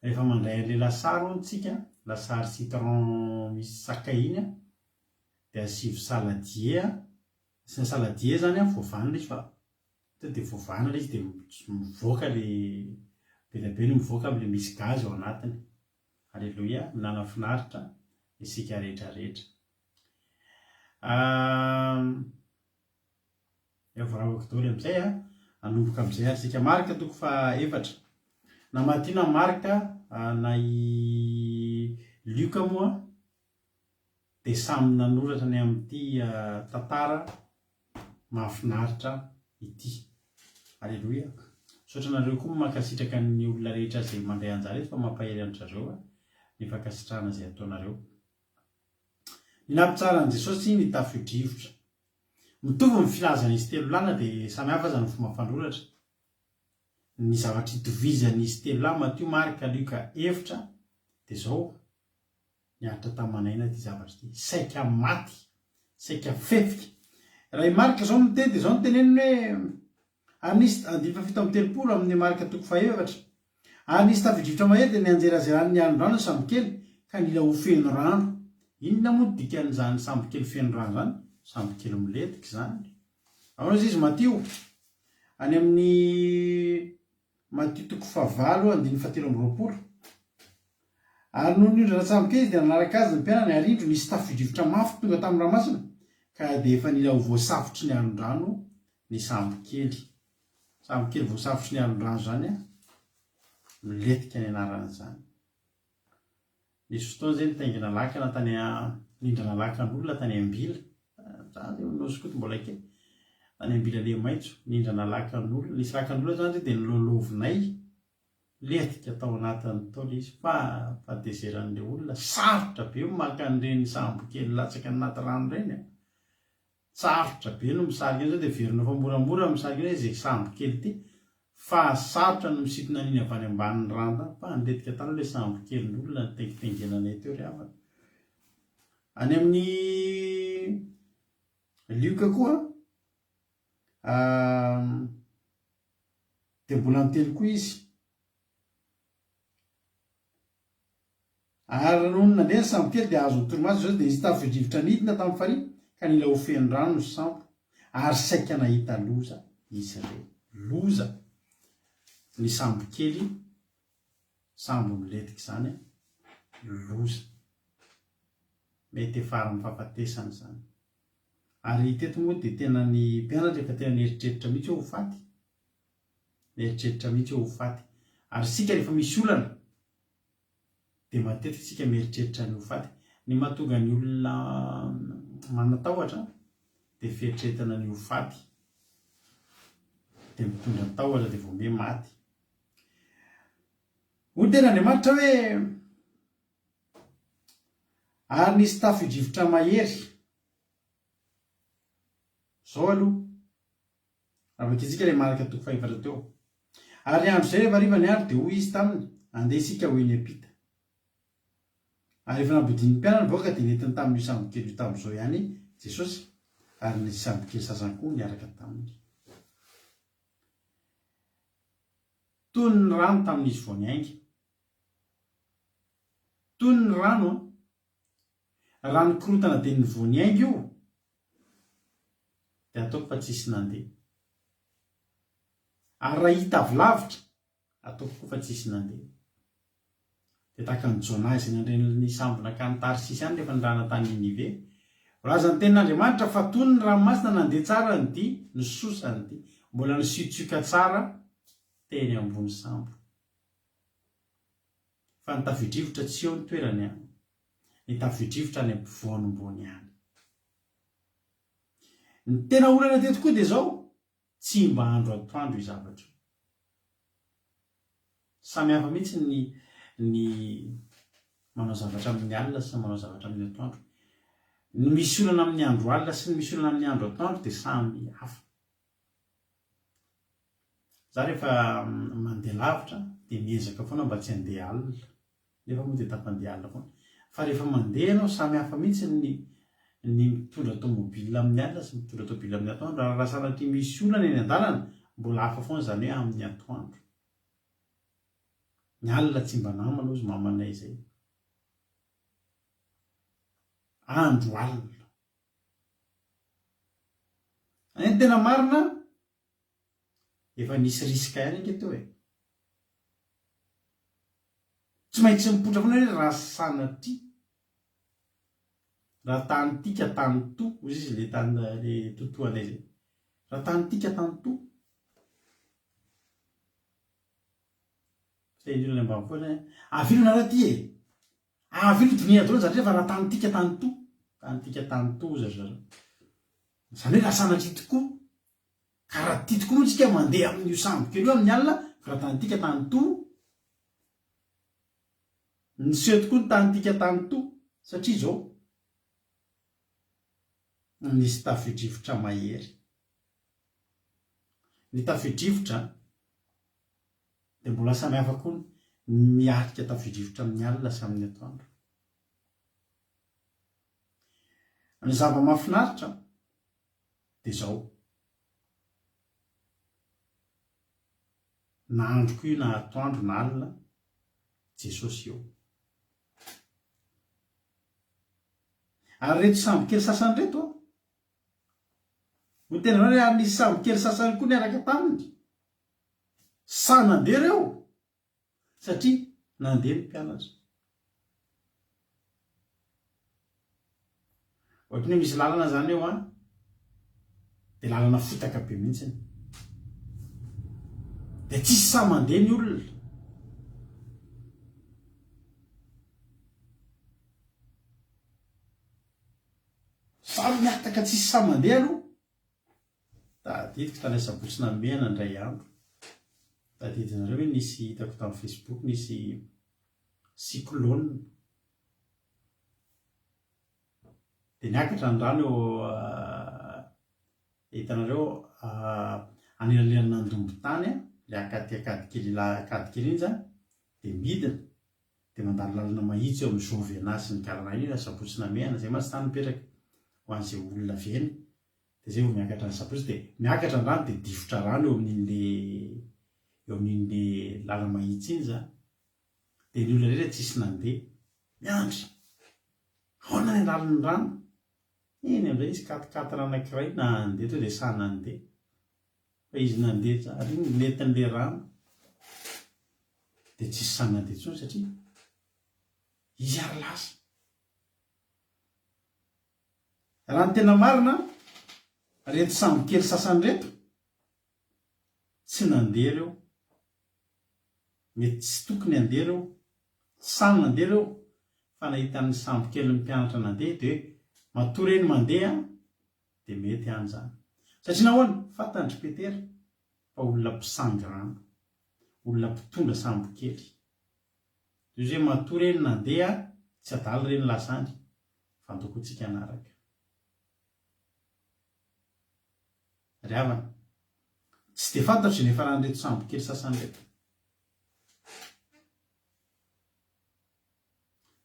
rehefa mandray an'ilay lasary ontsika lasary citron misy sakay iny a dia asivy saladie sy ny saladie zany a voavanina izy fa dia voavanina izy dia mivoaka le belabe no mivoaka amin'ilay misy gazy ao anatiny alleluia minana finaritra isika rehetrarehetra voaravako daholo amin'izay a anomboka amin'izay ary sika marika toko fa efatra na mahatino marika na i Luka moa dia samy nanoratra ny amin'ity tantara mahafinaritra ity alleluia sotra nareo koa mankasitraka ny olona rehetra izay mandray anjara fa mampahery an'zareo ny fankasitrahana izay ataonareo ny nampitsara an' Jesosy ny tafio-drivotra mitovy ny filazan'izy telo lana dia samy hafa zany fomba fandroratra ny zavatra itovizan'izy telo lana Matio Marika Luka efatra dia zao niaritra tamanaina ty zavatra ty saika maty saika fefika raha i Marika zao miteny dia zao noteneniny hoe anisy andifa fito amin'ny telopolo amin'ny Marika toko faefatra anisy tafio-drivotra mahery dia nianjerazerany ny andro rano samby kely ka nila ho feno rano inona moa dikan'izany samby kely feno rano zany samby kely miletika zany aonazy izy Matio any amin'ny Matio toko favalo andiny fatelo amby roapolo ary noho ny ondrana samby kely dia nanaraka azy ny mpianany arindro nisy tafio-drivotra mafy tonga tamin'ny ranomasina ka dia efa nila ho voasafotry ny alondrano ny samby kely voasafotry ny alondrano zany a miletika ny anaran'izany nisy fotoana zay nitaingina lakana tany nindrana lakan'olona tany ambila nosikoto mbola kely tany ambila le maitso nindrana lakan'olona nisy lakan'olona zany dia nololovinay letika tao anatin'ny taola izy fa deseran'ilay olona sarotra be maka an'ireny sambo kely latsaka anaty rano ireny sarotra be no misarika eny zao dia verina fa moramora misarika eny izay sambo kely ity fa sarotra no misitona an'iny avy any ambanin'ny rano fa niletika tany ilay sambo kelyn'olona nitengitengenanay teo ry havana any amin'ny Luka koa dia mbola miteny koa izy. Ary noho nandeha ny sambo kely dia azo ny torimaso zao dia izy tafidrivotra nidina tamin'ny farihy ka nila ho feno rano ny sambo ary saika nahita loza izy ireo. Loza ny sambo kely, sambo miletika izany, loza. Mety efa ary mifahafatesana izany. Ary teto moa dia tena ny mpianatra efa tena nieritreritra mihitsy ho faty. Nieritreritra mihitsy ho faty. Ary sika rehefa misy olana dia matetika sika mieritreritra ny ho faty. Ny mahatonga ny olona manatahotra dia fieritreretana ny ho faty. Dia mitondra tahotra dia vao hoe maty. Ho tena Andriamanitra hoe ary nisy tafidrivotra mahery. Zao aloha avakitsika ilay marika toko fahaefatra teo. Ary andro izay rehefa hariva ny andro dia hoy izy taminy, andeha isika ho eny ampita. Ary efa nabodin'ny mpianatra voaka dia nentiny tamin'io sambo kely io tamin'izao ihany Jesosy, ary ny sambo kely sasany koa niaraka taminy. Toy ny rano tamin'izy vao niainga. Toy ny rano, rano korotana dia ny vao niainga io dia ataoko fa tsisy nandeha. Ary raha hita avy lavitra, ataoko koa fa tsisy nandeha. Dia tahaka ny Jona izay nandren'ny sambo nakany Tarsisy ihany rehefa nirana tany Ninive. Voalaza ny tenin'Andriamanitra fa toy ny ranomasina nandeha tsara ny dia, ny sosa ny dia, mbola nisiontsioka tsara teny ambony sambo. Fa ny tafidrivotra tsy eo ny toerany ihany. Ny tafidrivotra any ampovoanimbony ihany. Ny tena olana teto koa dia zao, tsy mba andro atoandro io zavatra. Samy hafa mihitsy ny manao zavatra amin'ny alina sy manao zavatra amin'ny atoandro. Ny misy olana amin'ny andro alina sy ny misy olana amin'ny andro atoandro dia samy hafa. Za rehefa mandeha lavitra dia miezaka foana mba tsy handeha alina. Nefa moa dia tapandeha alina foana. Fa rehefa mandeha ianao samy hafa mihitsy ny mitondra tomobila amin'ny alina sy mitondra tomobila amin'ny atoandro. Raha sanatria misy olana eny an-dalana mbola hafa foana izany hoe amin'ny atoandro. Ny alina tsy mba namana ozy mamanay izay. Andro alina. Ny tena marina efa nisy risika ihany anketo e. Tsy maintsy mipotra foana hoe raha sanatria. Raha tany tika tany to, ozy izy le tany le totoanay izay. Raha tany tika tany to. Zay ny olona ambanivohitra avilo nareo ty e. Avilo diniha daholo satria fa raha tany tika tany to. Tany tika tany to ozy zareo. Izany hoe raha sanatria tokoa. Ka raha tia tokoa moa tsika mandeha amin'io sambo kely io amin'ny alina, fa raha tany tika tany to. Niseho tokoa ny tany tika tany to. Satria izao nisy tafidrivotra mahery. Ny tafidrivotra dia mbola samy hafa koa miarika tafidrivotra amin'ny alina sy amin'ny atoandro. Ny zava-mahafinaritra dia izao. Na andro koa io na atoandro na alina, Jesosy eo. Ary reto sambo kely sasany reto ho tena hoe ary nisy sambo kely sasany koa niaraka taminy. Sa nandeha reo satria nandeha ny mpianatra. Ohatran'ny misy lalana zany eo dia lalana fotaka be mihitsiny. Dia tsisy sa mandeha ny olona. Samy miataka tsisy sa mandeha aloha. Tadidiko tany Sabotsy Namena indray andro. Tadidinareo hoe nisy hitako tamin'ny Facebook nisy cyclone. Dia niakatra ny rano hitanareo anelalerana andombo-tany le akadikely iny zany dia midina dia mandalo lalana mahitsy eo amin'ny Jovena sy ny karana iny Sabotsy Namena izay masy tany mipetraka ho an'izay olona veny. Dia zay vao miakatra ny Sabotsy dia miakatra ny rano dia difotra rano eo amin'in'le eo amin'le lala mahitsy iny zany dia ny olona rehetra tsisy nandeha miandry ahoana ny lalan'ny rano eny amin'izay izy katokatona anankiray nandeha to dia sa nandeha fa izy nandeha tsara iny netin'le rano dia tsisy sa nandeha intsony satria izy ary lasa. Raha ny tena marina reto sambo kely sasany reto tsy nandeha ireo, mety tsy tokony handeha ireo, samy nandeha ireo, fa nahitan'ny sambo kely ny mpianatra nandeha dia matory eny mandeha dia mety any zany satria nahoana fantandry Petera fa olona mpisangy rano, olona mpitondra sambo kely izay matory eny nandeha tsy adalo ireny lasany fandokoantsika anaraka. Ry havana tsy dia fantatro nefa raha nyreto sambo kely sasany reto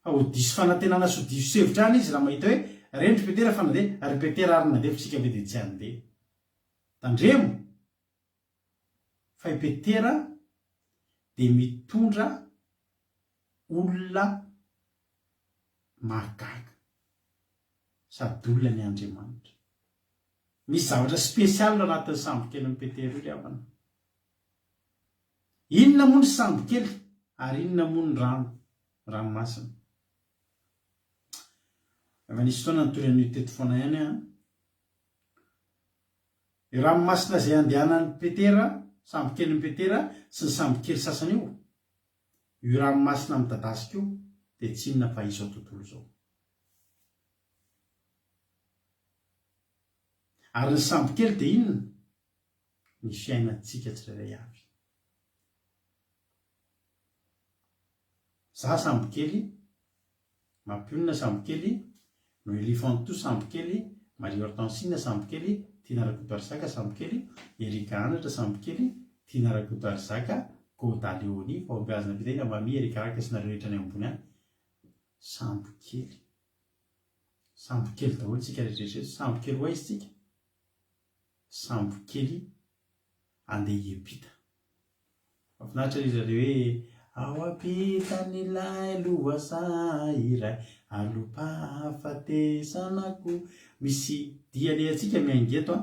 fa ho diso fanantenana sy ho diso sevitra any izy raha mahita hoe rendry Petera fa nandeha ary Petera ary nandeha fitsika ve dia tsy handeha. Tandremo fa i Petera dia mitondra olona mahagaga sady olona ny Andriamanitra. Misy zavatra spesialy anatin'ny sambo kely ny Petera io ry havana. Inona moa ny sambo kely ary inona moa ny ranomasina. Efa nisy fotoana nitorian'io teto foana ihany a. Io ranomasina izay andehanan'ny Petera, sambo kely ny Petera sy ny sambo kely sasany io ranomasina midadasika io dia tsy inona fa izao tontolo izao. Ary ny sambo kely dia inona? Ny fiainantsika tsirairay avy. Za sambo kely, Mampionina sambo kely, no Elifanto sambo kely, Marie Hortensine sambo kely, Tina Rakotoarizaka sambo kely, Erika Anatra sambo kely, Tina Rakotoarizaka, Koda Leonie, Fahombiazana Bitena, Mami Erika Raka sy nareo rehetra any ambony any. Sambo kely. Sambo kely daholo tsika rehetrarehetra. Sambo kely hoaizy tsika. Sambo kely andeha hiampita. Mahafinaritra izy hoe ao ampitan'ilay lohasaha iray alom-pahafatesanako. Misy diany antsika miainga eto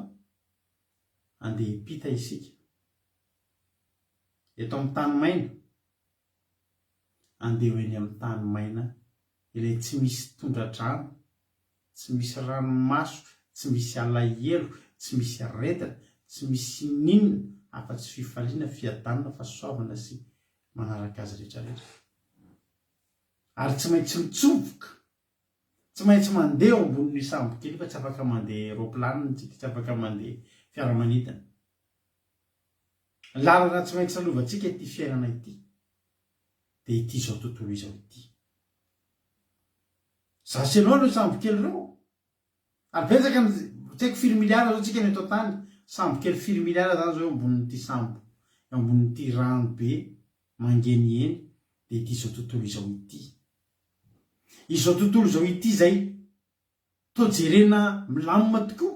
andeha hiampita isika. Eto amin'ny tany maina andeha ho eny amin'ny tany maina ilay tsy misy tondra-drano, tsy misy ranomaso, tsy misy alahelo, tsy misy aretina, tsy misy ninona afa-tsy fifaliana, fiadanana, fahasoavana sy manaraka azy rehetrarehetra. Ary tsy maintsy mitsofoka, tsy maintsy mandeha ao ambonin'ny sambo kely fa tsy afaka mandeha roplanina, tsy afaka mandeha fiaramanidina. Lalana tsy maintsy salovantsika ity fiainana ity dia ity izao tontolo izao ity. Zasy ianao no sambo kely ireo. Ary betsaka tsy haiko firy miliara zao tsika ny eto tany. Sambo kely firy miliara zany zao ambonin'ity sambo, ambonin'ity rano be mangeny eny dia ity izao tontolo izao ity. Izao tontolo izao ity izay toa jerena milamina tokoa.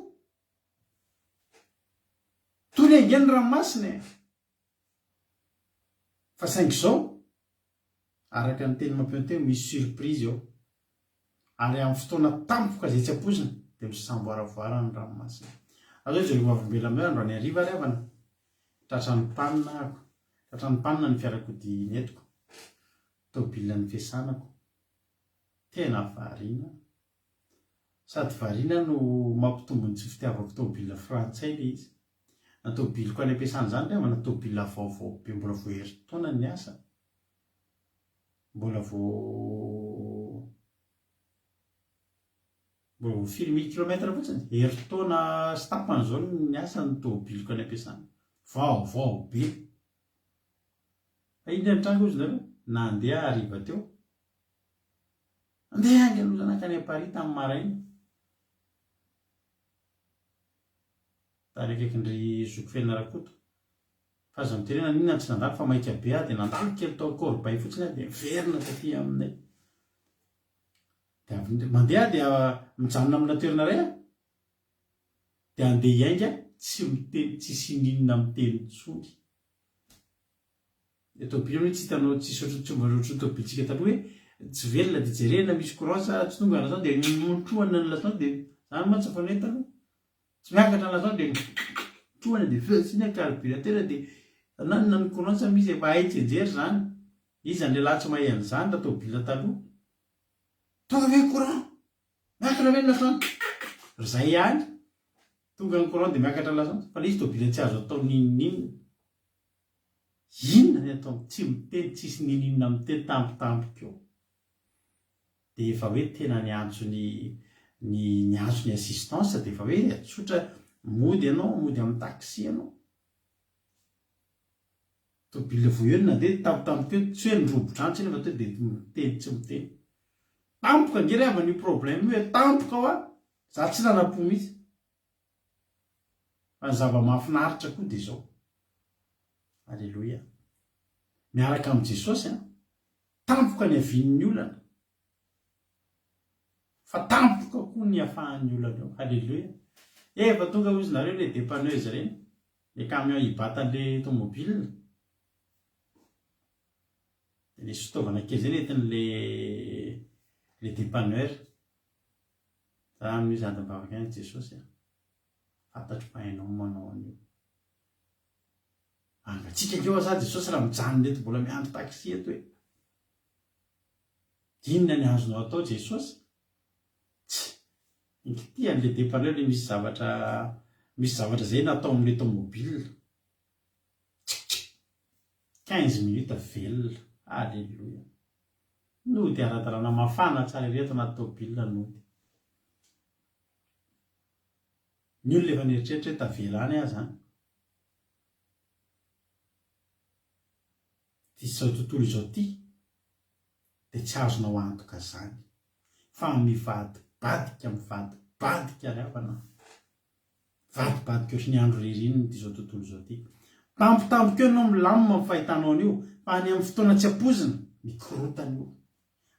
Toy ny haingeny ranomasina. Fa saingy izao araka ny teny mampianteny misy surprise eo. Ary amin'ny fotoana tampoka izay tsy ampoizina dia misambo aravoara ny ranomasina. Azao izy rehefa avombela amin'ny andro any hariva ry havana. Tratran'ny panina ako. Tratran'ny panina ny fiarakodia netiko. Tômôbilina ny fiasanako. Tena variana. Sady variana no mampitombo ny tsy fitiavako tômôbilina frantsay ilay izy. Na tômôbiliko any ampiasana izany ry havana, tômôbilina vaovao be mbola vao herintaona ny asa. Mbola vao 4 000 kilometra fotsiny. Herintaona sy tapany izao ny asa ny tômôbiliko any ampiasana. Vaovao be. Inona ny tranga ozy nareo? Na andeha hariva teo. Andeha angalozana akany à Paris tamin'ny maraina. Tany akaikin'ry Zokofelina Rakoto. Fa aza mitenena inona tsy nandalo fa maika be dia nandalo kely tao Corbeil fotsiny dia verina taty aminay. Dia mandeha dia mijanona amina toerana iray dia andeha hiainga tsy miteny, tsisy ninona miteny intsony. tôbily hoe tsy hitanao tsisy ohatrany tôbilitsika taloha hoe tsy velona dia jerena misy courant sa tsy tonga lazao dia trohana ny lazao dia zany mantsy fa nentalo tsy miakatra ny lazao dia trohana dia fetsiny carburateur dia nanona ny courant sa misy efa hay tsenjery zany izy an'le latsy mahay an'izany raha tôbila taloha tonga ve courant miakatra ve ny lazao zay ihany tonga ny courant dia miakatra ny lazao fa le izy tôbila tsy azo atao ninonninona inona ny atao tsy miteny tsisy ninonina miteny tampotampoka eo dia efa hoe tena ny antso ny antso ny assistance dia efa hoe tsotra mody ianao mody amin'ny taxi ianao tôbila voeolina dia tampotampoka eo tsy hoe ny robotrantso nefa to dia miteny tsy miteny tampoka ngery avy ny problème hoe tampoka ao a za tsy nanapo mihitsy fa ny zava-mahafinaritra koa dia zao alleloia miaraka amin'i Jesosy tampoka ny havian'ny olana fa tampoka koa ny hafahan'ny olana eo alleloia efa tonga ozy nareo le dépanneuse reny le camion hibatan'le tomobile nisy fitaovana kely zay nentin'le dépanneur za amin'io zany mivavaka any Jesosy fantatro fa hainao manao an'io angatsika keo za Jesosy raha mijanona eto mbola miandro taxi eto hoe inona ny azonao atao Jesosy tsy inkity an'le dépanneur le misy zavatra zay natao amin'le tomobile 15 minutes velona alleluia nody ara-dalàna mafana tsara ireto anaty tôbila nody ny olona efa nieritreritra hoe tavelany azy izao tontolo izao ty dia tsy azonao antoka zany fa mivadibadika ny avana vadibadika ohatry ny andro ririniny ty zao tontolo izao ty tampotampoka eo anao milamina amin'ny fahitanao an'io fa any amin'ny fotoana tsy apozina mikorotana io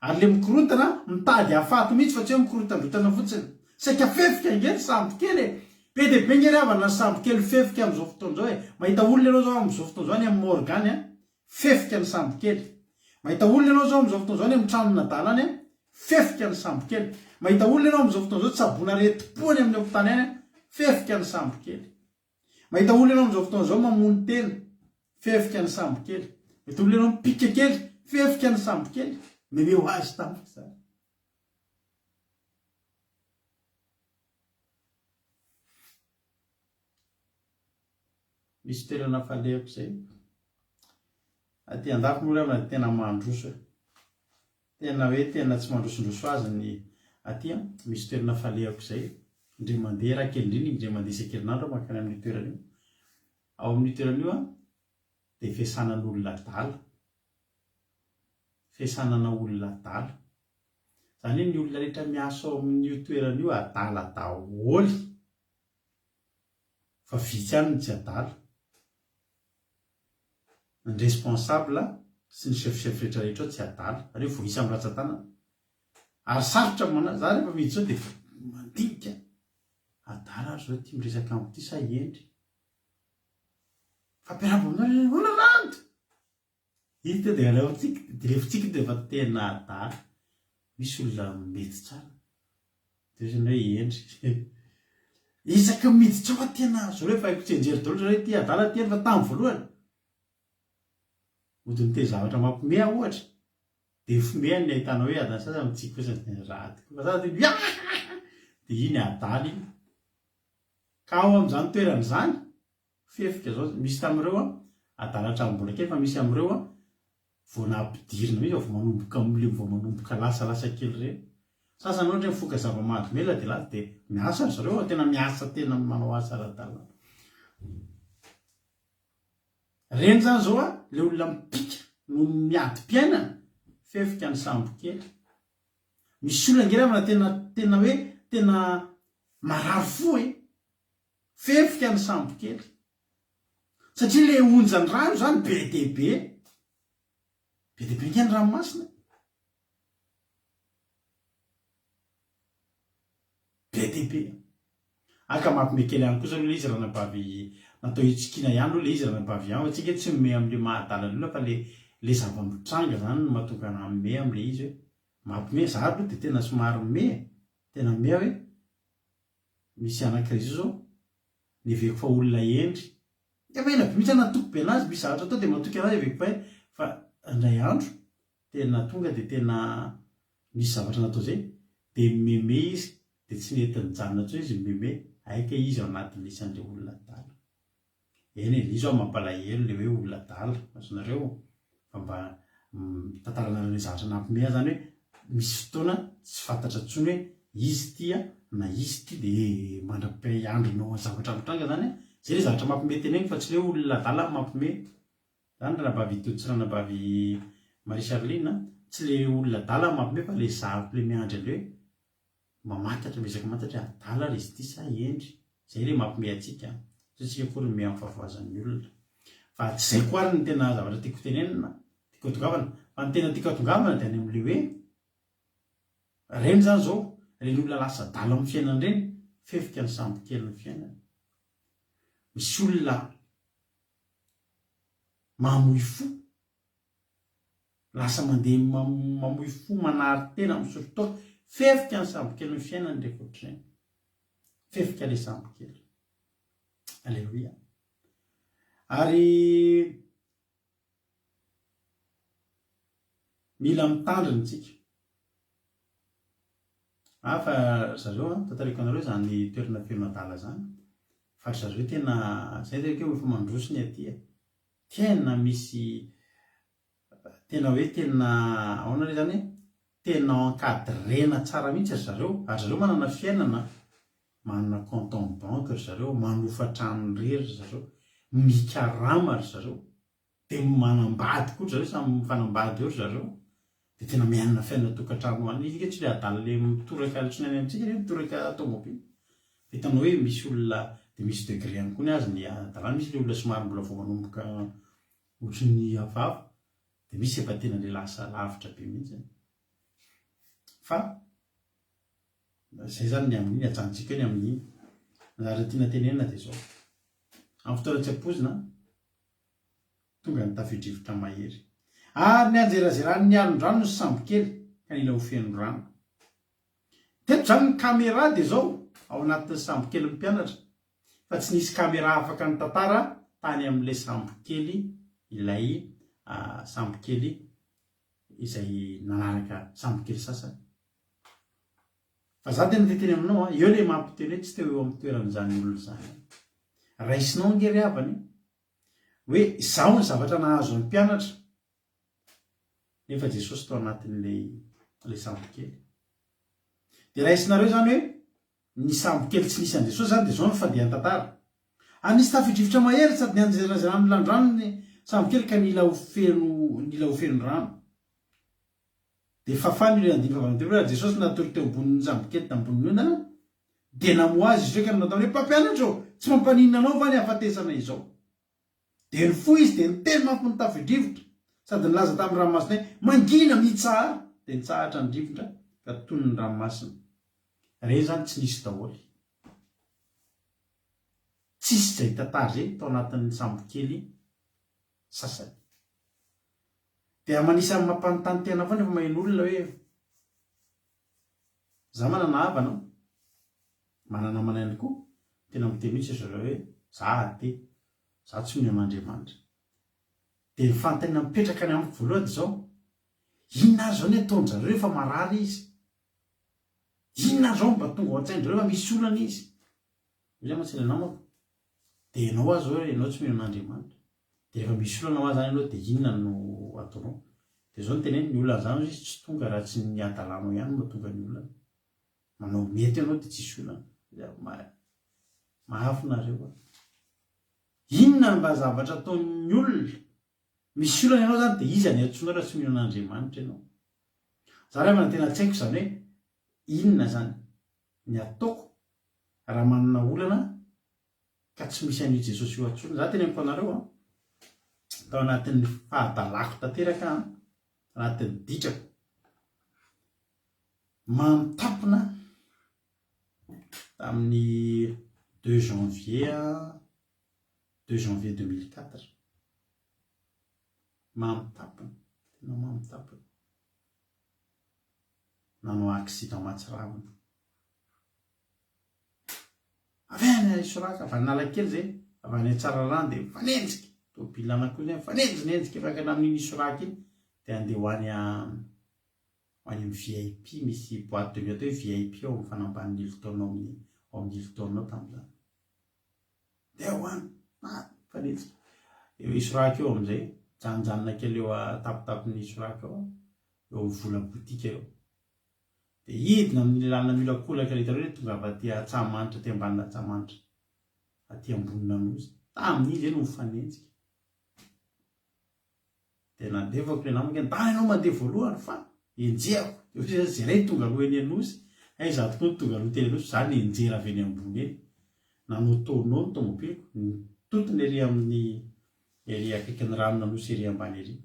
ary le mikorotana mitady hafato mihitsy fa tsy hoe mikorotandrotana fotsiny saika fefika ngery sambo kely be dia be ngery avana ny sambo kely fefika amin'izao fotoana izao mahita olona ianao zao amin'izao fotoana izao any amin'ny morgany fefika ny sambo kely mahita olona ianao zao amin'izao fotoana izao any amin'ny tranona dalany fefika ny sambo kely mahita olona ianao amin'izao fotoana izao tsabona reti-poany amin'ny hopitany any fefika ny sambo kely mahita olona ianao amin'izao fotoana izao mamony tena fefika ny sambo kely mahita olona ianao mipika kely fefika ny sambo kely memeo azy tampoka zany misy toerana falehako zay aty andafy moa ravina tena mandroso tena tsy mandrosondroso azy ny aty misy toerana falehako zay indray mandeha raha kely indrindra indray mandeha isan-kerinandro makany amin'ny toerana io ao amin'ny toerana io dia fiasanan'olona dala zany hoe ny olona rehetra miasa ao amin'io toerana io adala daholy fa vitsy any ny tsy adala ny responsable sy ny chef rehetra rehetra ao tsy adala ary vo isa amin'ny ratsan-tanana ary sarotra za rehefa miditsy zao dia mandinika adala ary zao ty miresaka amty sa endry fa mpiarabo aminao ona ranto izy te dia refotsika dia efa tena adala misy olona mety tsara dia zany hoe endry isaka miditsy ao tena zao hoe fa haiko tsenjery daholo zao hoe ty adala ty fa tamin'ny voalohany mody miteny zavatra mampimea ohatra dia fomea ny ahitana hoe adala sasa mitsika kosa raty fa sasa dia iny adala iny ka ao amin'izany toerana zany fefika zao misy tamin'ireo adala hatrambola kely fa misy amin'ireo vao nampidirina mihitsy vao manomboka vao manomboka lasa kely reny sasany ohatra mifoka zava-mahadomela dia lasa dia miasa ry zareo tena miasa tena manao asa ara-dalàna reny zany zao le olona mipika no miadi-piainana fefika ny sambo kely misy olona ngeravana tena hoe tena marary fo fefika ny sambo kely satria le onjany rano zany be dia be ngeny ranomasina be dia be aka mampime kely ihany kosa aloha izy ranabavy natao hitsikina ihany aloha le izy raha nabavy ihany atsika tsy mime am'le mahadalany olona fa le zava-mitranga zany no mahatokana mime am'le izy hoe mampime za aloha de tena somary mime tena mime hoe misy anankiray zao neveko fa olona endry efa ela be mihitsy natoko be anazy misy zavatra atao de matoky anazy eveko fa indray andro tena tonga de tena misy zavatra natao zay de mime izy de tsy nety nijanona tso izy mime aika izy ao anatin'isan'le olona dala eny izy ao mampalahelo le hoe olona dala azonareo fa mba tantarana le zavatra nampimea zany hoe misy fotoana tsy fantatra tsony hoe izy tia na izy ty de mandra-piandrinao zavatra mitranga zany zay le zavatra mampime teneny fa tsy le olona dala mampime zany ranabavy Tody sy ranabavy Marie Charline tsy le olona dala mampime fa le zavy le miandry ale hoe mamatatra mesaka matatra adala le izy ty sa endry zay le mampime atsika satsika koa ry me amin'ny favoazan'ny olona fa tsy zay koa ary ny tena zavatra tiako tenenina tiako atongavana fa ny tena tiako atongavana de any am'le hoe reny zany zao reny olona lasa dala amin'ny fiainany reny fefika ny sambo kely ny fiainany misy olona mamoy fo lasa mandeha mamoy fo manary tena misotro toka fefika ny sambo kely ny fiainany rehefa ohatr'izay fefika le sambo kely alleluia ary mila mitandriny tsika fa zareo tantariko anareo zany toerana feno adala zany fa zareo tena zay teko efa mandrosiny aty tena misy tena hoe tena ahoana re zany tena encadrena tsara mihitsy ry zareo ary zareo manana fiainana manana compte en banque ry zareo manofa trano rery ry zareo mikarama ry zareo de manambady koa ry zareo samy mifanambady eo ry zareo de tena mianana fiainana tokantrano hoany izy tsy le adala le mitoraka tsony any amitsika le mitoraka tomobily hitanao hoe misy olona de misy degré ihany koa ny azy ny adalana misy le olona somary mbola vao manomboka otrany avava de misy efa tena le lasa lavitra be mihitsy fa zay zany ny amin'iny ajantsika ny amin'iny zara tiana tenenina de zao amin'ny fotoana tsy ampozina tonga ny tafidrivotra mahery ary ny anjerazerany ny alondrano ny sambo kely ka nila ho feno rano teto zany ny caméra de zao ao anatin'ny sambo kely ny mpianatra fa tsy nisy caméra afaka ny tantara tany amin'le sambo kely ilay sambo kely izay nanaraka sambo kely sasany fa za tena teteny aminao eo le mampiteny hoe tsy teo eo amin'ny toeran'izany olona zany raisinao ngery avany hoe zaho ny zavatra nahazo ny mpianatra nefa Jesosy tao anatin'le sambo kely de raisinareo zany hoe ny sambo kely tsy nisy an Jesosy zany de zao ny fandehan tantara anisy tafidrivotra mahery sady ny anjerazerany landrano ny sambo kely ka nila ho feno rano de fafany le andiny favanateo Jesosy natory teo ambonin'ny sambo kely tambonin'ny ondana de namoa azy izy reo ka nataony hoe mpampianatra tsy mampaninina anao va ny afatesana izao de ny fo izy de ny teny mampy ny tafidrivotra sady nilaza tamin'ny ranomasina hoe mangina mitsahara de nitsahatra ny rivotra ka tony ny ranomasina reny zany tsy nisy daholy tsisy zay tantara zay tao anatin'ny sambo kely sasany de amanisan'ny mampanontany tena foana efa maheno olona hoe za manana havana manana manany koa tena miteny mihitsy zareo hoe za tsy mihaman'Andriamanitra de ny fanontaniana mipetraka any amiko voalohany zao inona ary zao ny ataony zareo rehefa marary izy inona zao mba tonga ao an-tsainy zareo fa misy olana izy za matsila namako de ianao azy hoe ianao tsy mihaman'Andriamanitra de rehefa misy olana ho azy zany ianao de inona no ataonao de zao ny teneny ny olana zany izy tsy tonga raha tsy ny adalanao ihany mba tonga ny olana manao mety ianao de tsisy olana mahafinareo inona mba zavatra ataon'ny olona misy olana ianao zany de izy any antsona raha tsy mihaman'Andriamanitra ianao za raha mana tena tsaiko zany hoe inona zany ny ataoko raha manana olana ka tsy misy an'io Jesosy io antsona za teny amiko anareo tao anatin'ny fahadalako tanteraka anatin'ny ditrako manotapona tamin'ny 2 janvier 2 janvier 2004 mamitapana tena mamitapana nanao accident mahatsiravina avy any Soraka avy Analakely zay avy any Tsararano dia fanenjika tômôbila anankiroa zay fanenjinenjika fakana amin'iny Soraka iny dia andeha ho any amin'ny VIP misy boîte de nuit atao hoe VIP ao amin'ny fanamban'ny Hilton ao amin'ny Hilton ao tamin'izany dia ho any fanenjika eo Soraka eo amin'izay janjanona kely eo atapitapon'ny Soraka eo amin'ny vola botika eo dia hidina amin'ny lalana miolakolaka rehetra tonga avy aty Antsahamanitra aty ambanina Antsahamanitra aty ambonina Nosy tamin'izy eny mifanenjika dia nandevako ilay namako tany ianao mandeha voalohany fa enjehako zay ray tonga aloha eny Anosy izaho tokoa tonga aloha teny Anosy zany enjera avy eny ambony eny nanao tonao ny tômôbiliko nitotony ery amin'ny ery akaikin'ny ranona Anosy ery ambany ery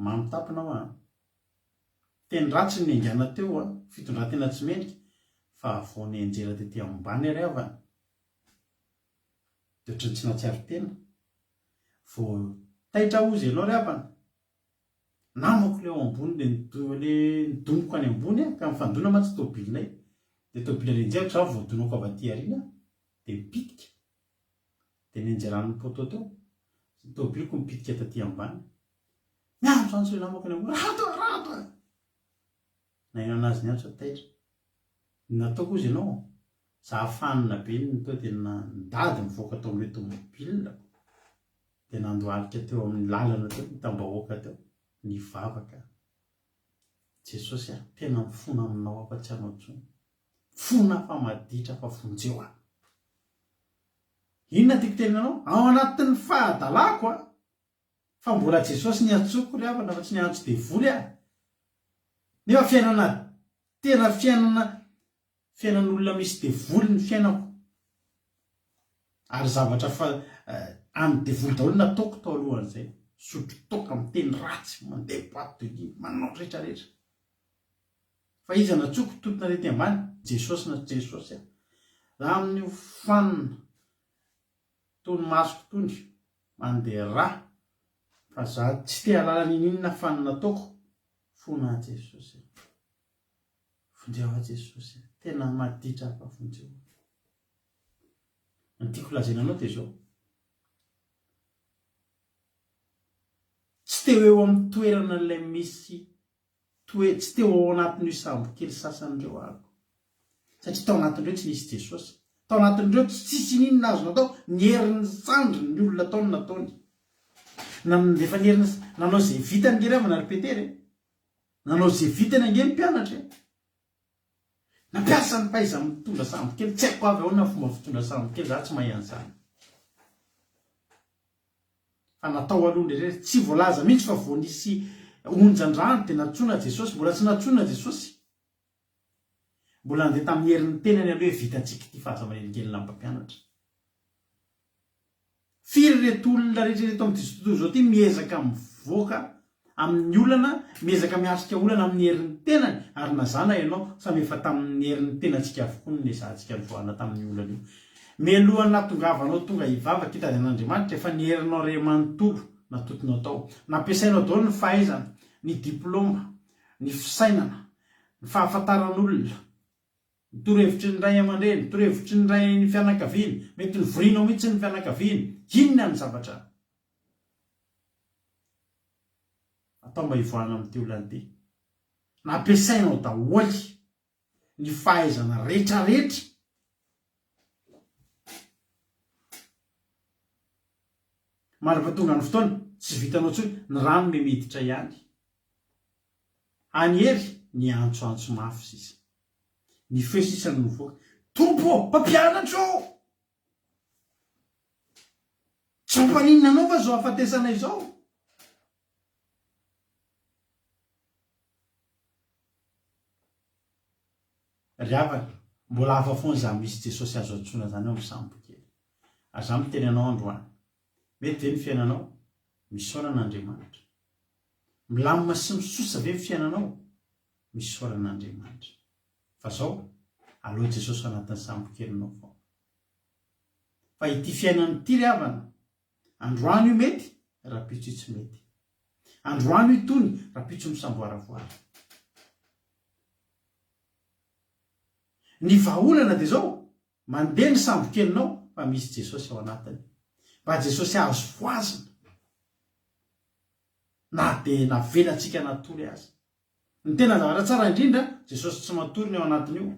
mamitapana ho teny ratsy ny engana teo fitondratena tsy mendrika fa vao ny enjera tetỳ ambany ary avana dia ohatrany tsy natsiaro tena vao taitra ozy ianao ry avana namako le ao ambony dia nidomoko any ambony ka mifandona matsy tôbilinay dia tôbila renjehako za vao donako avy aty arina dia mipitika dia nenjeran'ny poto teo tôbiliko mipitika tatỳ ambany miandro zany so namako any ambony rato na ino anazy ny antso taitra nataoko izy ianao za fanina be teo dia nidady mivoaka tao amin'ilay tômôbila dia nandohalika teo amin'ny lalana teo mitambahoaka teo nivavaka Jesosy tena mifona aminao afa-tsy anao intsony fona fa maditra fa fonjeo inona tiako tenanao ao anatin'ny fahadalako fa mbola Jesosy ny antsoko ry havana fa tsy ny antso devoly nefa fiainana tena fiainan'olona misy devoly ny fiainako ary zavatra fa amin'ny devoly daholo nataoko tao alohan'izay sotro toka amin'ny teny ratsy mandeha boîte de nuit manao rehetrarehetra fa izy anatsoko totona rety ambany Jesosy na Jesosy raha amin'ny fanina tony masoko tony mandeha raha fa za tsy te halala ninona fanina taoko fona Jesosy fonjeo Jesosy tena maditra fa fonjeo ny tiako lazaina anao dia zao tsy teo eo amin'ny toerana ilay misy tsy teo ao anatin'io sambo kely sasan'ireo ako satria tao anatin'ireo tsy nisy Jesosy tao anatin'ireo tsisy ninona azo natao ny herin'ny sandry ny olona taony nataony rehefa ny heriny nanao zay vitany ngery avana repetery nanao zay vitany ange ny mpianatra nampiasa ny faiza mitondra sambo kely tsy haiko avy ao na fomba fitondra sambo kely za tsy mahay an'izany fa natao aloha ndraindray tsy voalaza mihitsy fa vao nisy onjan-drano dia natsoina Jesosy mbola tsy natsoina Jesosy mbola nandeha tamin'ny herin'ny tenany aloha hoe vitantsika ity fahazamanelingely mpampianatra firy reto olona rehetrareto amin'ity tontolo zao ty miezaka mivoaka amin'ny olana miezaka miasika olana amin'ny herin'ny tenany ary nazana ianao samy efa tamin'ny herin'ny tenantsika avokoa ny nesantsika nivoana tamin'ny olana io mialohany natongavanao tonga hivavaka hitady an'Andriamanitra efa ny herinao ray manontolo natotonao tao nampiasainao daholo ny fahaizana ny diplôma ny fisainana ny fahafantaran'olona ny torohevitry ny ray aman-dreny ny torohevitry ny ray ny fianakaviany mety ny vorinao mihitsy ny fianakaviany inona ny zavatra atao mba hivoahana amin'ity olana ity nampiasainao daholy ny fahaizana rehetrarehetra marina tonga ny fotoana tsy vitanao tsony ny rano memiditra ihany any hery ny antsoantso mafy sisa ny feo sisany mivoaka tompo mpampianatra tsy mampaninona anao fa zao afatesana izao ry havana mbola hafa foana za misy Jesosy azo antsoina zany ao misambo kely aza miteny anao androany mety ve ny fiainanao misaoran'Andriamanitra milamina sy misosa ve ny fiainanao misaoran'Andriamanitra fa zao aloha Jesosy anatin'ny sambo kelinao fao fa ity fiainany ity ry havana androany io mety raha-pitso io tsy mety, androany io itony raha-pitso misamboaravoara. Ny vahaolana dia zao mandeha ny sambo-kelinao fa misy Jesosy ao anatiny, mba Jesosy azo voazina na dia navelantsika natory azy. Ny tena zavatra tsara indrindra Jesosy tsy matory ny ao anatiny io.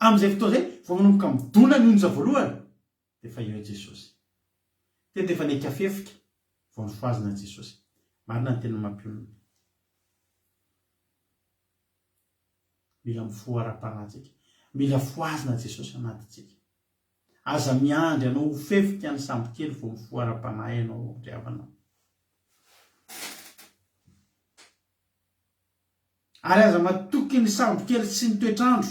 Amin'izay fotoa izay vao manomboka midona ny onja voalohany dia efa eo Jesosy. Tety efa nekafefika vao nifoazina Jesosy. Marina ny tena mampionana. Mila mifoara-panatsika, mila foazina Jesosy anatintsika. Aza miandry ianao ho fefika ny sambo kely vao mifoara-panahy ianao ry havanao. Ary aza matoky ny sambo kely sy ny toetrandro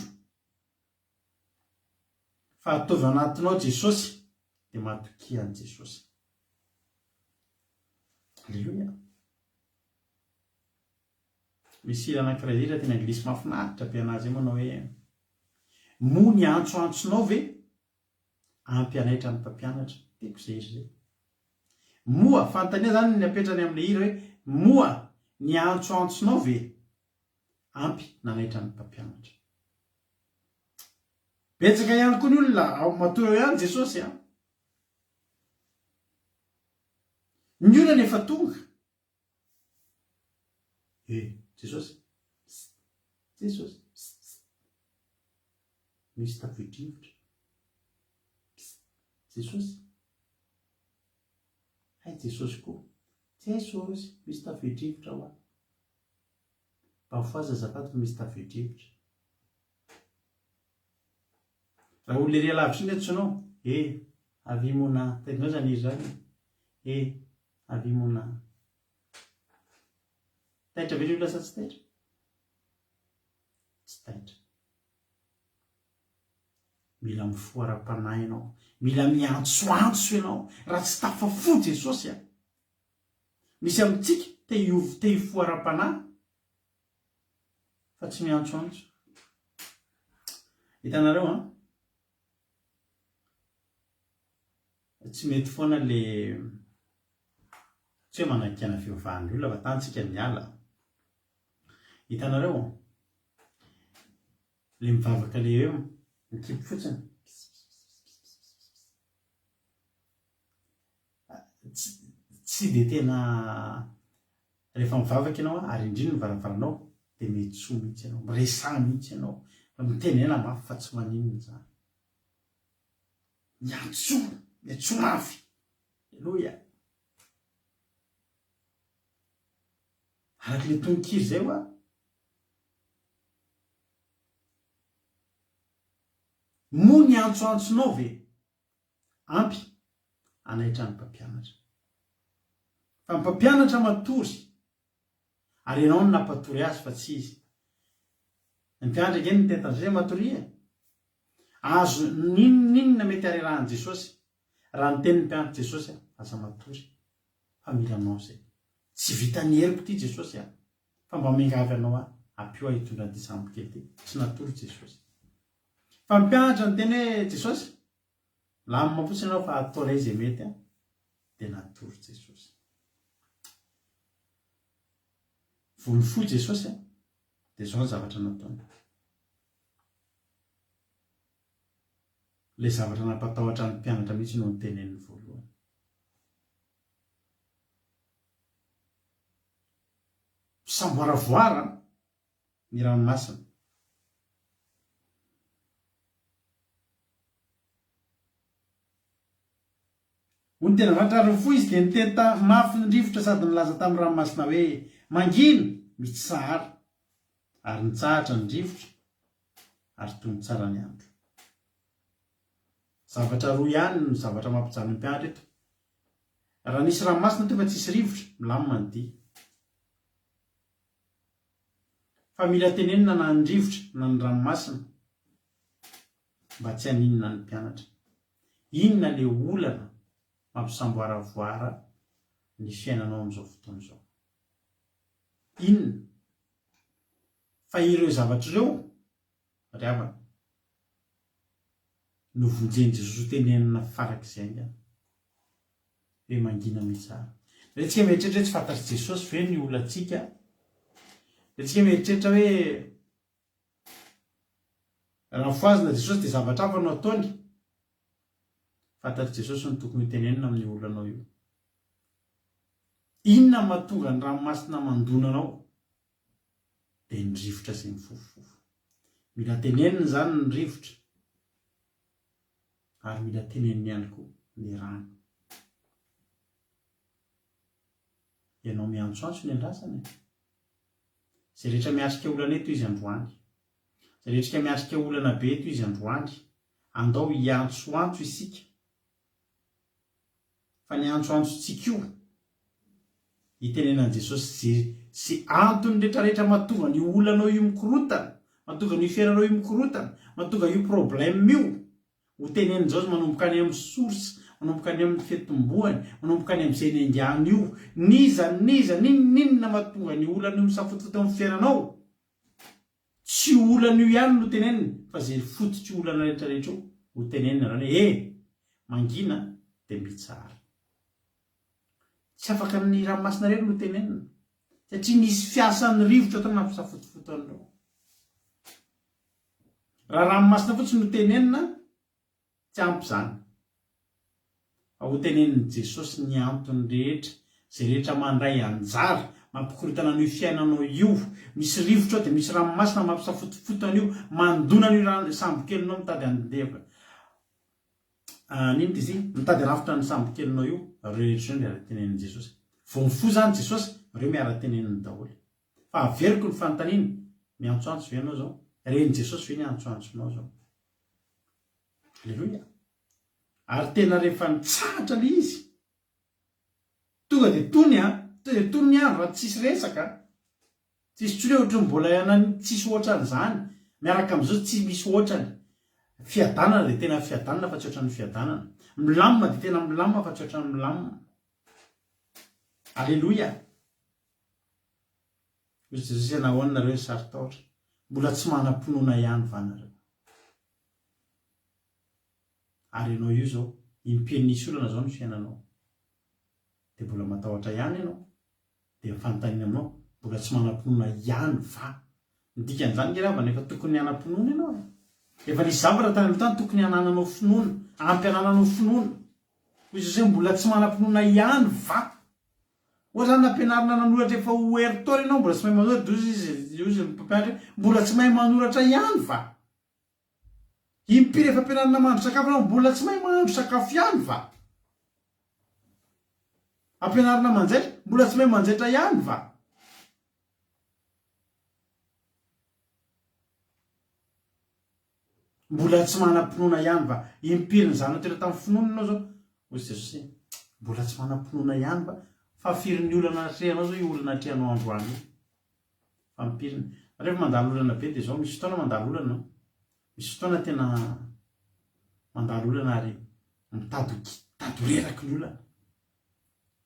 fa ataovy anatinao Jesosy dia matokia an' Jesosy. Alleluia. Misy hira anankiray zay tena anglisy mahafinaritra be anazy manao hoe moa ny antsoantsonao ve ampianaitra ny mpampianatra. Tiako izay izy zay. Moa fantania zany ny apetrany amin'ilay hira hoe moa ny antsoantsonao ve ampy nanaitra ny mpampianatra. Betsaka ihany koa ny olona ao matory eo ihany Jesosy a. Ny olona efa tonga. Jesosy. Jesosy. Misy tafio-drivotra. Jesosy. Hay Jesosy koa. Jesosy, misy tafio-drivotra ho aho. Parfois azafady fa misy tafio-drivotra. Raha olona ery alavitra iny antsoinao, avy mona. Tainao zany izy zany. Avy mona. Taitra ve ny olona sa tsy taitra? Tsy taitra. Mila mifoara-panahy ianao, mila miantsoantso ianao, raha tsy tafafo Jesosy a. Misy amintsika te hifoara-panahy fa tsy miantsoantso. Hitanareo a? Tsy mety foana le tsy hoe manakana fiovahan'ny olona fa tantsika miala. Hitanareo le mivavaka le eo mikipy fotsiny. Tsy dia tena rehefa mivavaka ianao ary indrindra ny varavaranao dia metsoa mihitsy ianao, miresaha mihitsy ianao, mitenena mafy fa tsy maninona zany. Miantsoa mafy. Alleluia. Araka le tononkiro zay ho a. Moa ny antsoantsonao ve ampy anaitra ny mpampianatra. Fa mpampianatra matory ary ianao no nampatory azy fa tsy izy. Ny mpianatra igny ny tentan'izay matoria. Azo ninona mety harerahan'i Jesosy raha ny tenin'ny mpianatra Jesosy aza matory. Fa mila anao zay. Tsy vitany heriko ty Jesosy fa mba miangavy anao ampio hitondra ty sambo kely ty. Tsy natory Jesosy. Fa mpianatra ny teny hoe Jesosy lamina fotsiny ianao fa atao ilay izay mety dia natory Jesosy. Volofo Jesosy dia zao ny zavatra nataony. Le zavatra nampatahotra ny mpianatra mihitsy no nyteneniny voalohany. Samboaravoara ny ranomasina. Ho ny tena vatrary fo izy dia niteny mafy ny rivotra sady nilaza tamin'ny ranomasina hoe mangina mitsahara ary nitsahatra ny rivotra ary toy ny tsara ny andro. Zavatra roa ihany no zavatra mampijanona ny mpianatra eto. Raha nisy ranomasina toa fa tsisy rivotra, milamina ny dia. Fa mila tenenina na ny rivotra na ny ranomasina mba tsy haninona ny mpianatra. Inona le olana mampisamboaravoara ny fiainanao amin'izao fotoana izao? Inona? Fa ireo zavatra ireo ry havana no vonjeny Jesosy ho tenenina farak'izay angana hoe mangina mitsara. Tsika mieritreritra hoe tsy fantatry Jesosy ve ny olantsika, dia tsika mieritreritra hoe raha foazina Jesosy dia zavatra hafa no ataony. Fantatry Jesosy no tokony ho tenenina amin'ny olanao io. Inona mahatonga ny ranomasina mandona anao? Dia ny rivotra izay mifofofofo. Mila tenenina izany ny rivotra, ary mila tenenina ihany koa ny rano. Ianao miantsoantso ny andrasany. Izay rehetra miatrika olana eto izy androany, izay rehetra miatrika olana be eto izy androany, andao hiantsoantso isika. Fa ny antsoantsontsika io hitenenan'i Jesosy sy antony rehetrarehetra mahatonga ny olanao io mikorotana, mahatonga ny fiainanao io mikorotana, mahatonga io problème io ho tenenin Jesosy manomboka any amin'ny source, manomboka any amin'ny fitomboany, manomboka any amin'izay niangana io. Ninona mahatonga ny olana io misafotofoto amin'ny fiainanao? Tsy olana io ihany no tenenina, fa izay fototsy olana rehetrarehetra io ho tenenina zany mangina dia mitsara. Tsy afaka ny ranomasina reny no tenenina, satria nisy fiasan'ny rivotra tao nampisafotofoto anao. Raha ranomasina fotsiny no tenenina, tsy ampy izany. Fa ho tenenin Jesosy ny antony rehetra, izay rehetra mandray anjara mampikorotana an'io fiainanao io. Misy rivotra dia misy ranomasina mampisafotofoto an'io, mandona an'io sambokelinao mitady andeva. Nino izy mitady rafitra ny sambokelinao io, rehetra io dia tenenin Jesosy. Vao mifoha zany Jesosy, ireo miara-teneniny daholo. Fa averiko ny fanontaniana, miantsoantso ve ianao zao? Reny Jesosy ve ny antsoantsonao zao? Alleluia. Ary tena rehefa nitsahatra le izy, tonga dia tony ny andro raha tsisy resaka, tsisy tsony ohatry mbola tsisy ohatran'izany, miaraka amin'izao tsy misy ohatrany. Fiadanana dia tena fiadanana fa tsy ohatran'ny fiadanana. Milamina dia tena milamina fa tsy ohatran'ny milamina. Alleluia. Hoy Jesosy nahoanareo ny sarotaotra, mbola tsy manam-pinoana ihany va nareo? Ary ianao io zao, impianisy olana zao ny fiainanao, dia mbola matahotra ihany ianao, dia mifanontaniana aminao, mbola tsy manam-pinoana ihany va? Ny dikan'izany nge raha nefa tokony hanam-pinoana ianao. Efa nisy zavatra tany aloha tany tokony hanananao finoana, ampy hanananao finoana. Hoy Jesosy mbola tsy manam-pinoana ihany va? Ohatrany nampianarina nanoratra efa ho eritaona ianao, mbola tsy mahay manoratra. Izy mpampianatra mbola tsy mahay manoratra ihany va? Impiry efa ampianarina mahandro sakafo ianao, mbola tsy mahay mahandro sakafo ihany va? Ampianarina manjaitra, mbola tsy mahay manjaitra ihany va? Mbola tsy manam-pinoana ihany va? Impiry ny zanatelo tamin'ny finoana ianao zao. Hoy Jesosy, mbola tsy manam-pinoana ihany va? Fa firy ny olana atrehanao zao io olana atrehanao androany io. Fa mipirina. Rehefa mandalo olana be dia zao, misy fotoana mandalo olana. Misy fotoana tena mandalo olana ary mitady reraky ny olana.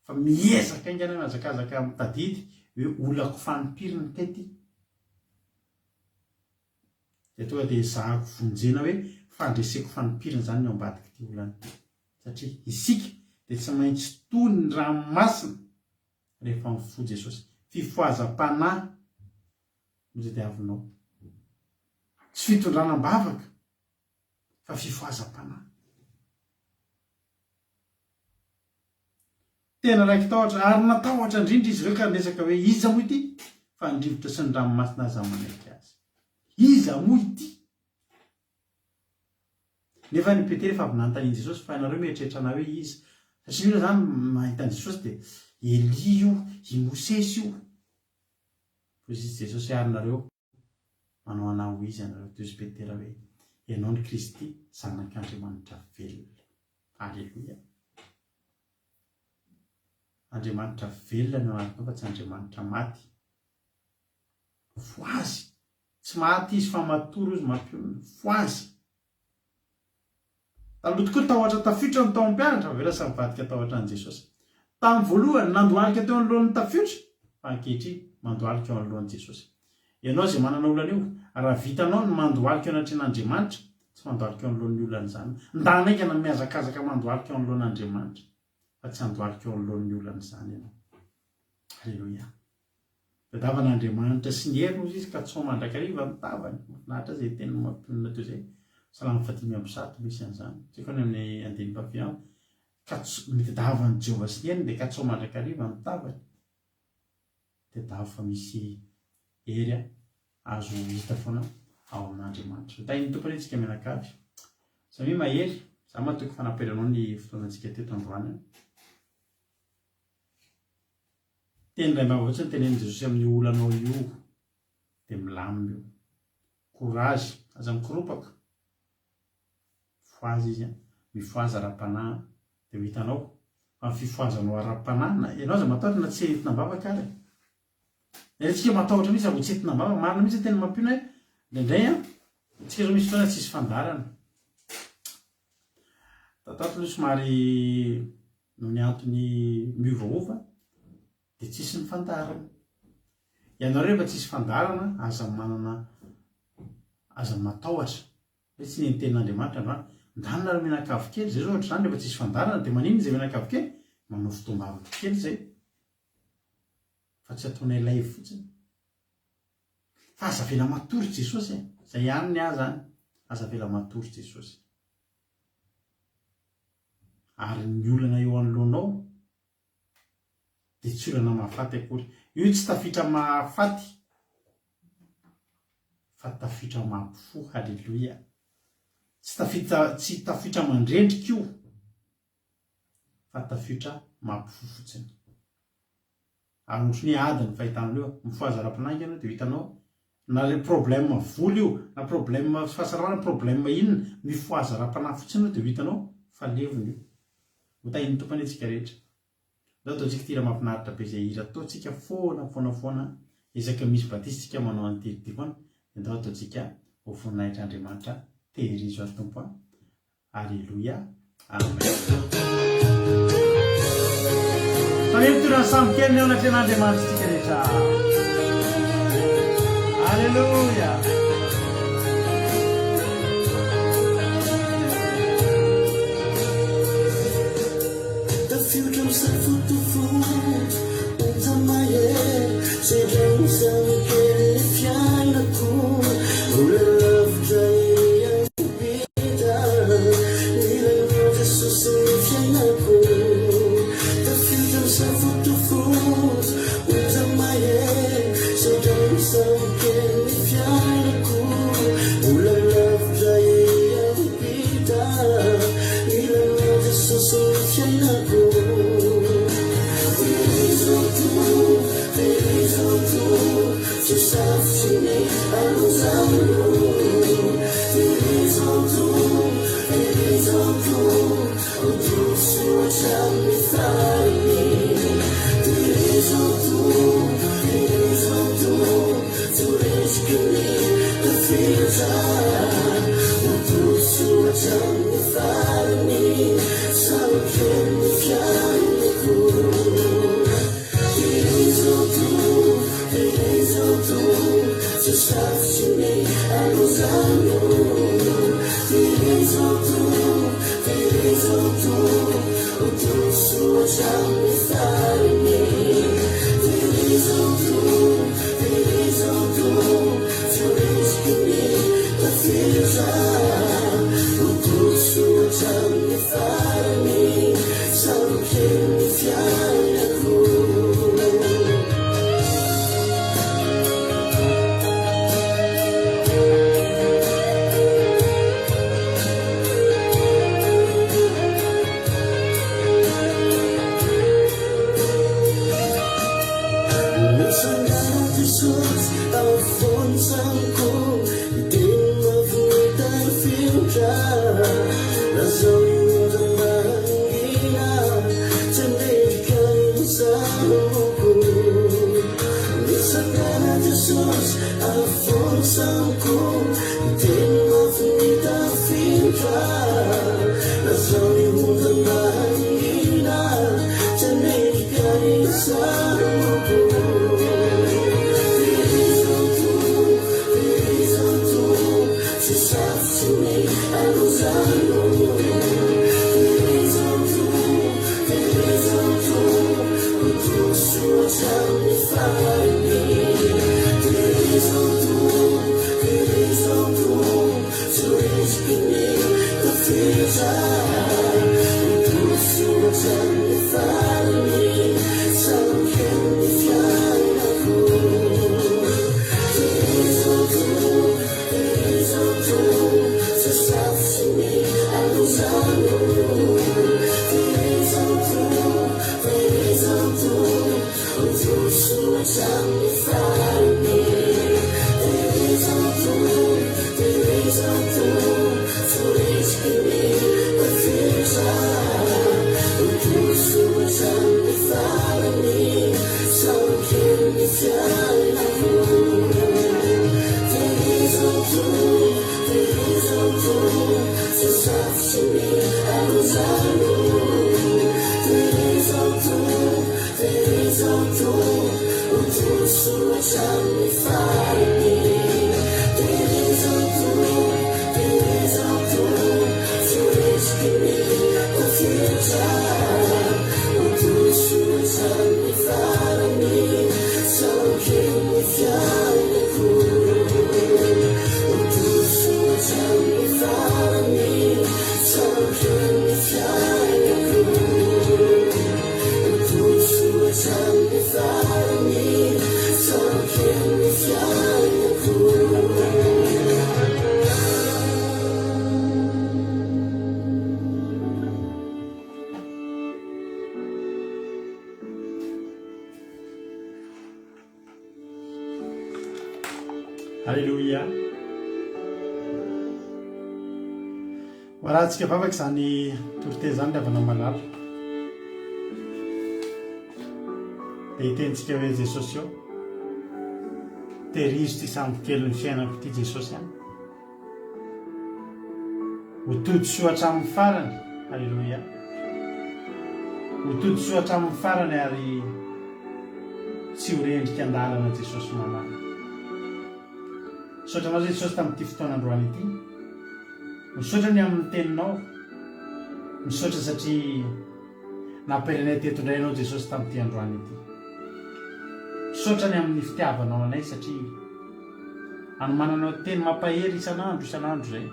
Fa miezaka ingana mazakazaka mitadidy hoe olako fanimpirina kety. Dia tonga dia zahako vonjena hoe fandreseko fanimpirina zany ao ambadika ity olana. Satria isika dia tsy maintsy tony ny ranomasina rehefa mifoha Jesosy. Fifohazam-panahy no tadiavinao. Tsy fitondranam-bavaka, fa fifohazam-panahy. Tena raiky tahotra, ary natahotra indrindra izy ireo ka resaka hoe iza moa ity? Fa ny rivotra sy ny ranomasina aza manaiky azy. Iza moa ity? Nefa ny Petera efa avy nanontaniana Jesosy, fa ianareo mieritreritra hoe iza? Satria io zany mahita Jesosy dia Elia io, i Mosesy io. Fa izy Jesosy arinareo manao anahy ho izy ianareo, toy izy Petera hoe ianao ny Kristy, zanak'Andriamanitra velona. Alleluia. Andriamanitra velona no anatinao fa tsy Andriamanitra maty. Foazy. Tsy maty izy fa matoro izy mampionona. Foazy. Taloha tokoa tahotra tafiotra ny tao am-pianatra, avela samy vadika tahotra an'i Jesosy. Tamin'ny voalohany nandohalika teo anoloan'ny tafiotra, fa ankehitriny mandohalika eo anoloan'i Jesosy. Ianao izay manana olana io, raha vitanao ny mandohalika eo anatrehan'Andriamanitra, tsy mandoalika eo anoloan'ny olona n'izany ndanaikana miazakazaka mandoalika eo anoloan'Andriamanitra fa tsy andoalika eo anoloan'ny olona n'izany ianao. Halleloia. Tadavan'Andriamanitra sy ny hery izy ka tsy ho mandrakariva ny tavany mahafinaritra zay teny mampionona teo zay salamy 5:7 misy an'izany tsy fa ny amin'ny andiny papian ka mitadavan'ny Jehovah sy ny hery dia ka tsy ho mandrakariva ny tavany dia dava fa misy hery azo hita foana ao amin'Andriamanitra. Tain'ny tompony tsika mianakavy samy mahery za matoky fanaperanao ny fotoanantsika teto androany. Teny ray mavaotsy ny tenen'i Jesosy amin'ny olanao io dia milamina io. Courage, aza mikoropaka. Foazy izy mifoaza ara-panahy dia ho hitanao fa ny fifoazanao ara-panahy ianao aza matahotra na tsy entina mbavaka ary. Tsika matahotra mihitsy avo tsy entina mbavaka marina mihitsy tena mampiona indraindray tsika zao misy fotoana tsisy fandarana. Tatato aloha somary noho ny antony miovaova dia tsisy ny fandarana. Ianareo rehefa tsisy fandarana aza manana aza matahotra hoe tsy ny tenin'Andriamanitra androany ndanina ry mianakavy kely zay zao ohatra izany rehefa tsisy fandarana dia manino izay mianakavy kely manao fotoam-bavaka kely zay fa tsy ataonay lay fotsiny fa aza vela matory Jesosy zay ihany ny azy any aza vela matory Jesosy ary ny olana eo anoloanao dia tsy olana mahafaty akory. Io tsy tafitra mahafaty fa tafitra mampifo. Halleloia. Tsy tafitra mandrendrika io fa tafitra mampifo fotsiny. Ary ohatry ny adiny fahitanao eo mifoaza ara-panahy ianao dia hitanao na le problème voly io na problème fahasalamana problème inona mifoaza ara-panahy fotsiny io dia hitanao fa levona io. Ho tahin'ny tompony antsika rehetra. Zao ataontsika tira mahafinaritra be izay hira ataontsika foana ezaka misy batisitsika manao an'ity foana dia ndao ataontsika ho voninahitry'Andriamanitra tehirizo ary tompo. Alleluia. Amen. Fanentorana samy kely ny ao anaty an'Andriamanitra tsika rehetra. Alleluia. Alléluia. Raha antsika vavaky izany torite izany lavana malala dia hitentsika hoe Jesosy eo tehirizo ty sambo kely ny fiainako ty Jesosy any ho tody soa hatramin'ny farany. Alléluia. Ho tody soa hatramin'ny farany ary tsy ho rendrika andalana Jesosy malala. Misaotra anao Jesosy tamin'ity fotoanandroany ity, misaotra ny amin'ny teninao, misaotra satria nampirenay teto indray ianao Jesosy tamin'ity androany ity. Misaotra ny amin'ny fitiavanao anay satria anomananao teny mampahery isan'andro zay,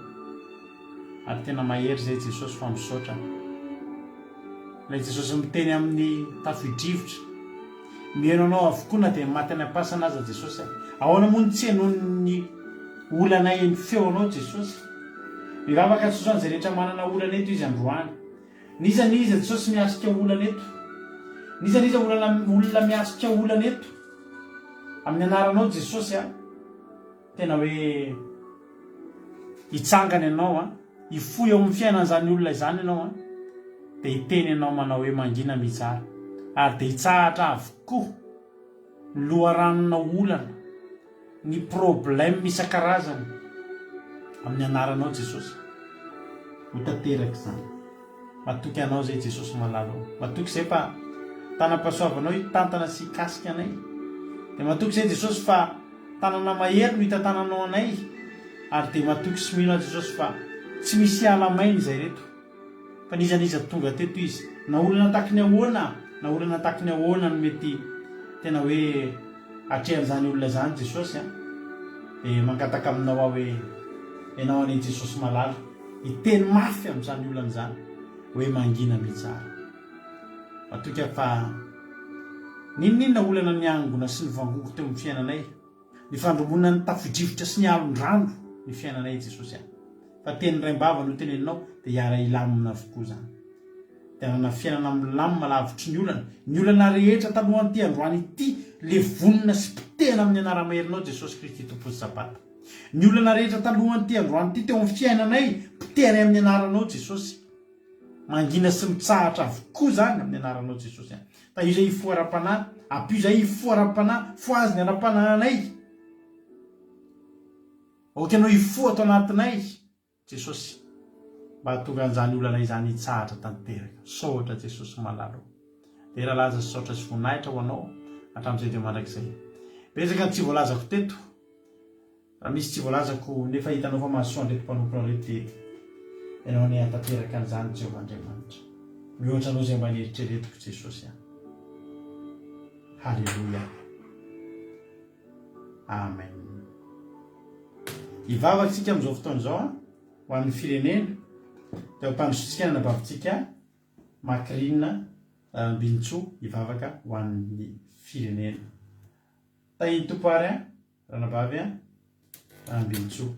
ary tena mahery zay Jesosy fa misaotra. Ilay Jesosy miteny amin'ny tafidrivotra, mihaino anao avokoa na dia maty any am-pasana aza Jesosy. Ahoana moa tsy hainoa ny olanay ny feonao Jesosy. Miravaka Jesosy izay rehetra manana olana eto izy androany. Niza Jesosy miasika olana eto. Niza olona miasika olana eto. Amin'ny anaranao Jesosy tena hoe hitsangana ianao hifoy eo amin'ny fiainan'izany olona izany ianao dia hiteny ianao manao hoe mangina mitsara ary dia hitsahatra avokoa ny loharanona olana ny problème isan-karazany amin'ny anaranao Jesosy. Ho tanteraka izany. Matoky anao zay Jesosy malala. Matoky izay fa tanam-pahasoavanao hitantana sy hikasika anay. Dia matoky izay Jesosy fa tanana mahery no hitantananao anay. Ary dia matoky sy mino Jesosy fa tsy misy alamainy izay reto. Fa niza tonga teto izy. Na olana takiny ahoana no mety tena hoe atrehan'izany olona izany Jesosy dia mangataka aminao aho hoe ianao any Jesosy malala hiteny mafy amin'izany olana izany hoe mangina mitsara. Matoky fa ninona olana niangona sy ny vangongo teo amin'ny fiainanay, ny fandromonana ny tafidrivotra sy ny alon-drano ny fiainanay Jesosy fa teny raim-bava no teneninao dia hiara ilamina avokoa izany. Dia anana fiainana milamina lavitry ny olana rehetra talohan'ity androany ity le vonona sy pitena amin'ny anara-maherinao Jesosy Kristy Tompo sy Sabata. Ny olana rehetra talohan'ity androany ity teo amin'ny fiainanay pitena amin'ny anaranao Jesosy. Mangina sy mitsahatra avokoa izany amin'ny anaranao Jesosy. Fa io izay hifoaram-panahy, ampio izay hifoaram-panahy, foazy ny ara-panahinay. Okanao hifoa ato anatinay Jesosy. Mba hatonga an'izany olana izany hitsahatra tanteraka. Saotra Jesosy malala. Dia raha laza saotra sy voninahitra ho anao hatramin'izay dia mandrakizay. Betsaka ny tsy voalazako teto. Raha misy tsy voalazako nefa hitanao fa mahasoa andreto mpanompo anareo dia ianao ny hatateraka an'izany Jehovah Andriamanitra mihoatra anao izay maneritreretiko Jesosy aho. Halleluja. Amen. Ivavatsika amin'izao fotoana izao ho amin'ny firenena dia mpandrosotsika ny anabavintsika makirinina Bintsoa ivavaka ho an'ny firenena. Tahiny tompo ary ranabavy Bintsoa.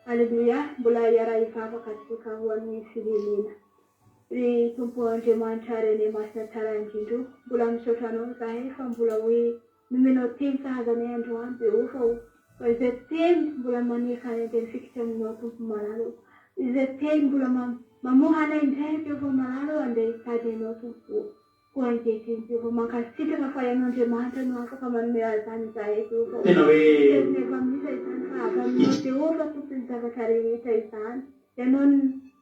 Haleluya, mbola iara ivavaka toka ho an'ny firenena. Ry Tompo Andriamanitra reny masina tsara indrindro, mbola misaotra anao zahay fa mbola hoe nomenao teny sahazany androany Jehovah fa izay teny mbola manefa ny antentsika aminao Tompo malalo. Izay teny mbola mamoha anay indray Jehovah malalo andeha hitady anao Tompo. Ho ankehitriny Jehovah mankasitraka fa ianao Andriamanitra no afaka manome azany zahay Jehovah. Tena hoe Rehefa misy izany fa avy aminao Jehovah tompony zavatra rehetra izany. Ianao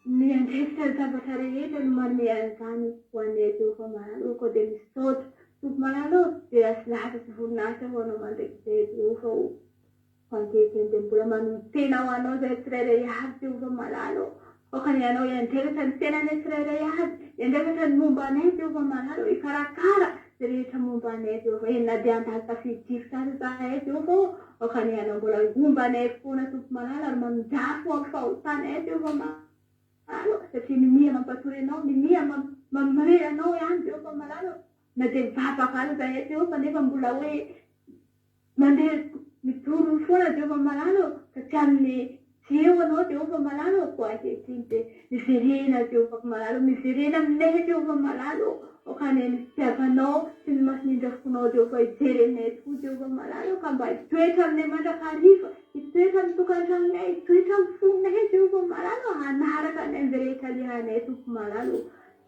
ny andrefitra zavatra rehetra no manome azany ho anay Jehovah malalo. Koa dia misaotra Tompo malalo dia asilasa sy voninahitra ho anao mandrakizay Jehovah. Ho ankehitriny dia mbola manomtena ho anao izay tsirairay avy Jehovah malalo. Okany ianao iandraikitra ny tenany tsirairay avy. Iandraikitra ny momba anay Jehovah malalo. Ikarakara izay rehetra momba anay Jehovah. Enina dia andalo tafiditra azy zahay Jehovah. Okany ianao mbola momba anay foana Tompo malalo ary mandrafo amin'ny fahotanay Jehovah malalo. Satria mimia mampatory anao, mimia mamare anao ihany Jehovah malalo. Na dia mivavaka azy zahay Jehovah nefa mbola hoe mandeha mitoro foana Jehovah malalo ka tsy amin'ny eo anao Jehovah malalo. Ko ankehitriny dia miverena Jehovah malalo, miverena aminay Jehovah malalo. Okany ny fitiavanao sy ny masinindra fonao Jehovah hijerenay tokoa Jehovah malalo ka mba hitoetra aminay mandrakariva, hitoetra amin'ny tokantranonay, hitoetra amin'ny fononay Jehovah malalo. Hanaraka anay amin'izay rehetra alehanay Tompo malalo.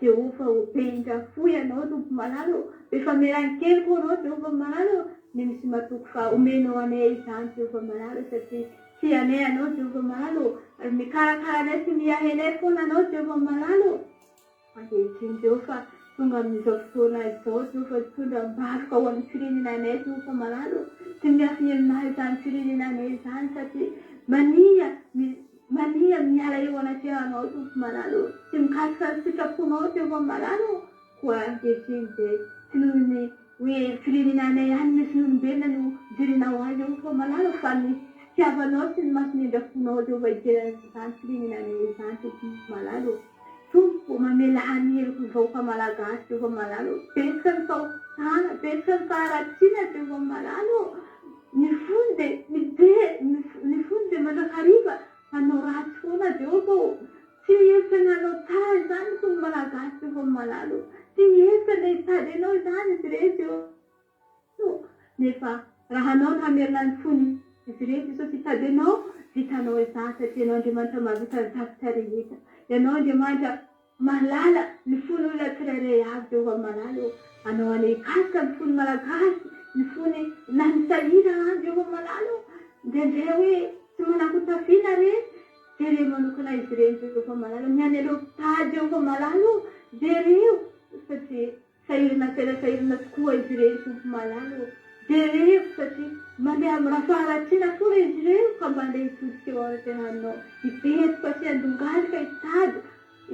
Jehovah ho penitra foy anao Tompo malalo. Efa meran-kely koa anao Jehovah malalo. Ny misy matoky fa omenao anay izany Jehovah malalo satria tsy anay anao Jehovah malalo ary mikarakara anay sy miahenay foana anao Jehovah malalo. Ankehitriny Jehovah tonga amin'izao fotoana izao Jehovah tonga mivavaka ho amin'ny firenena anay Jehovah malalo. Tsy miafiny aminahy izany firenena anay izany satria mania miala eo anatehanao Tompo malalo. Tsy mikasika ny sitraponao Jehovah malalo. Ko ankehitriny dia tsy noho ny hoe firenena anay ihany misy ny olombelona no hijerenao azy Jehovah malalo fa ny fitiavanao sy ny masinindra fonao Jehovah hijerena izany firenena anay izany Tompo malalo. Tompo mamela haneliko ny vahoaka malagasy Jehovah malalo. Betsaka ny fahotana, betsaka ny faharatsiana Jehovah malalo. Ny fony dia mandrakariva hanao ratsy foana Jehovah. Tsy hevitra nanao tsara izany ny fony malagasy Jehovah malalo. Tsy hevitra ilay hitady anao izany izy rehetra Jehovah. Nefa raha anao no hamerina ny fony izy rehetra Jesosy hitady anao, vitanao izany satria ianao Andriamanitra mahavita ny zavatra rehetra. Ianao Andriamanitra mahalala ny fony olona tsirairay avy Jehovah malalo. Anao anay hikasika ny fony malagasy, ny fony na ny sahira any Jehovah malalo. Indraindray hoe tsy manako-tafiana re, jere manokana izy ireny Jehovah malalo. Ny any aloha Jehovah malalo, jereo satria sahirana tena sahirana tokoa izy ireny Tompo malalo. Jereo satria mandeha amin'ny raha faharatsiana foana izy ireo ka mba andeha hitodika eo anatehanao. Hipetaka sy handongalika hitady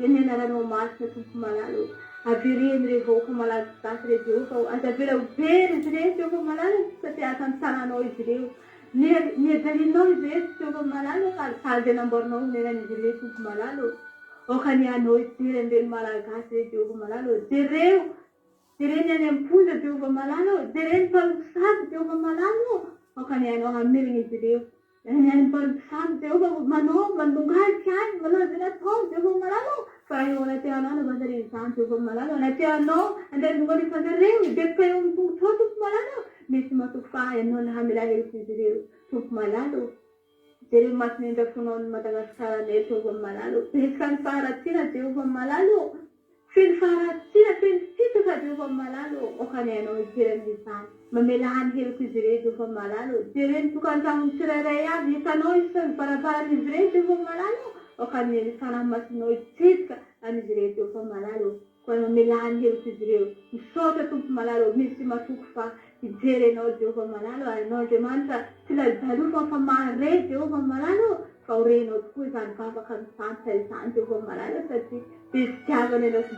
ny anaranao masina Tompo malalo. Avereny re vahoaka malagasy re Jehovah. Aza avela ho very izy ireny Jehovah malalo satria asa mitsananao izy ireo. Niajalinao izy reto Jehovah malalo ary sady anamboarinao nenan'izy ireo Tompo malalo. Okany anao hijery an'ireny malagasy re Jehovah malalo. Jereny any am-ponja Jehovah malalo. Jereny mpalokisady Jehovah malalo. Okany anao hamerina izy ireo. Any mpalokisady Jehovah manao mandongalika any manao izay natao Jehovah malalo. Fa raha eo anatehanao navazare izany Jehovah malalo. Anatehanao andray ny fanjareo hidepika eo amin'ny tongotrao Tompo malalo. Misy matoky fa ianao ny hamela hevitra izy ireo Tompo malalo. Jereo masinindra fonao ny Madagasikara anay Jehovah malalo. Betsaka ny faharatsiana Jehovah malalo. Feno faharatsiana, feno fitaka Jehovah malalo. Okany ianao hijery amin'izany. Mamela haneliko izy ireo Jehovah malalo. Jereo ny tokantrano tsirairay avy hitanao isan'ny varavaran'izy ireo Jehovah malalo. Okany ny fanahy masinao hitsidika an'izy ireo Jehovah malalo. Koa mamela haneliko izy ireo. Misaotra Tompo malalo misy matoky fa hijery anao Jehovah malalo ary ianao Andriamanitra tsy lazarofa fa mahare Jehovah malalo fa horenao tokoa izany vavaka misantra izany Jehovah malalo satria be fitiavana ianao sy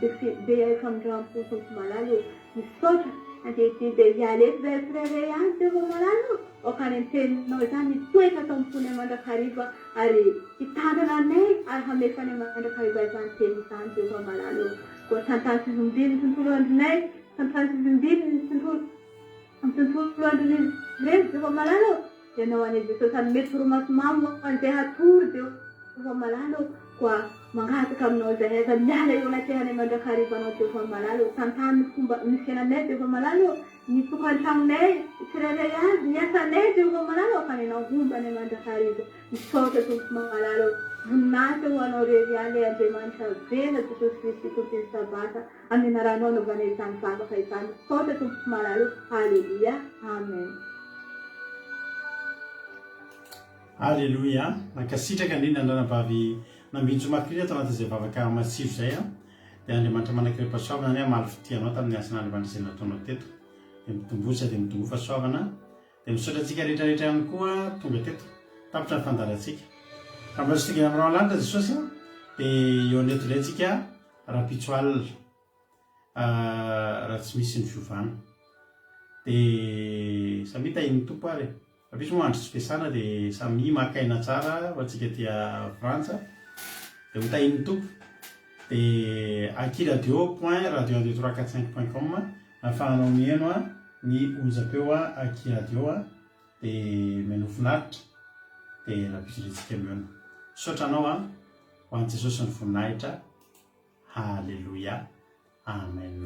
be famindrampony tompo malalo misaotra ankehitriny dia hiala eto izay tsirairay ihany Jehovah malalo okany ny teninao izany mitoetra tao amin'ny fony mandrakariva ary hitantana anay ary hamefany mandrakariva izany teny izany Jehovah malalo koa tantany sy zombiny ny tontolo andronay tantany sy zombiny ny tontolo andronay ireny Jehovah malalo ianao any Jesosy any mety foromasimamo an'izay hatory Jehovah malalo koa mangataka aminao izay aiza miala eo anaty mandrakarivanao Jehovah malalo tantany ny fomba ny fiainanay Jehovah malalo ny tokantragnonay tsirairay azy ny asanay Jehovah malalo afany ianao homba ny mandrakariva misaotra tompo malalo voninahitra ho anao rery Andriamanitra vena Jesosy Kristy tompony sabata amin'ny anaranao naovana izany vavaka izany misaotra tompo malalo halleluia amen. Alleluia. Nankasitraka indrindra andranavavy nambinjo makrina atao anatin'izay vavaka matsiro izay dia Andriamanitra manakirem-pahasoavana ny amaly fitianao tamin'ny asan'Andriamanitra izay nataonao teto dia mitombosa dia mitombo fahasoavana dia misaotra antsika rehetrarehetra ihany koa tonga teto tapitra ny fandarantsika raha mbazotsika aminao lanitra Jesosy dia eo aneto ilay antsika rapitsoal raha tsy misy ny fiovana dia samita iny tompo ary rapisy moandro tsy fiasana dia samy makaina tsara ho antsika tia Frantsa dia ho tahiny tompo dia akiradio.radio12345.com ahafahanao mihaino ny onjam-peo akiradio dia menofinaritra dia rahapisorentsika mihaino misaotra anao ho an'i Jesosy ny voninahitra. Halleluia amen.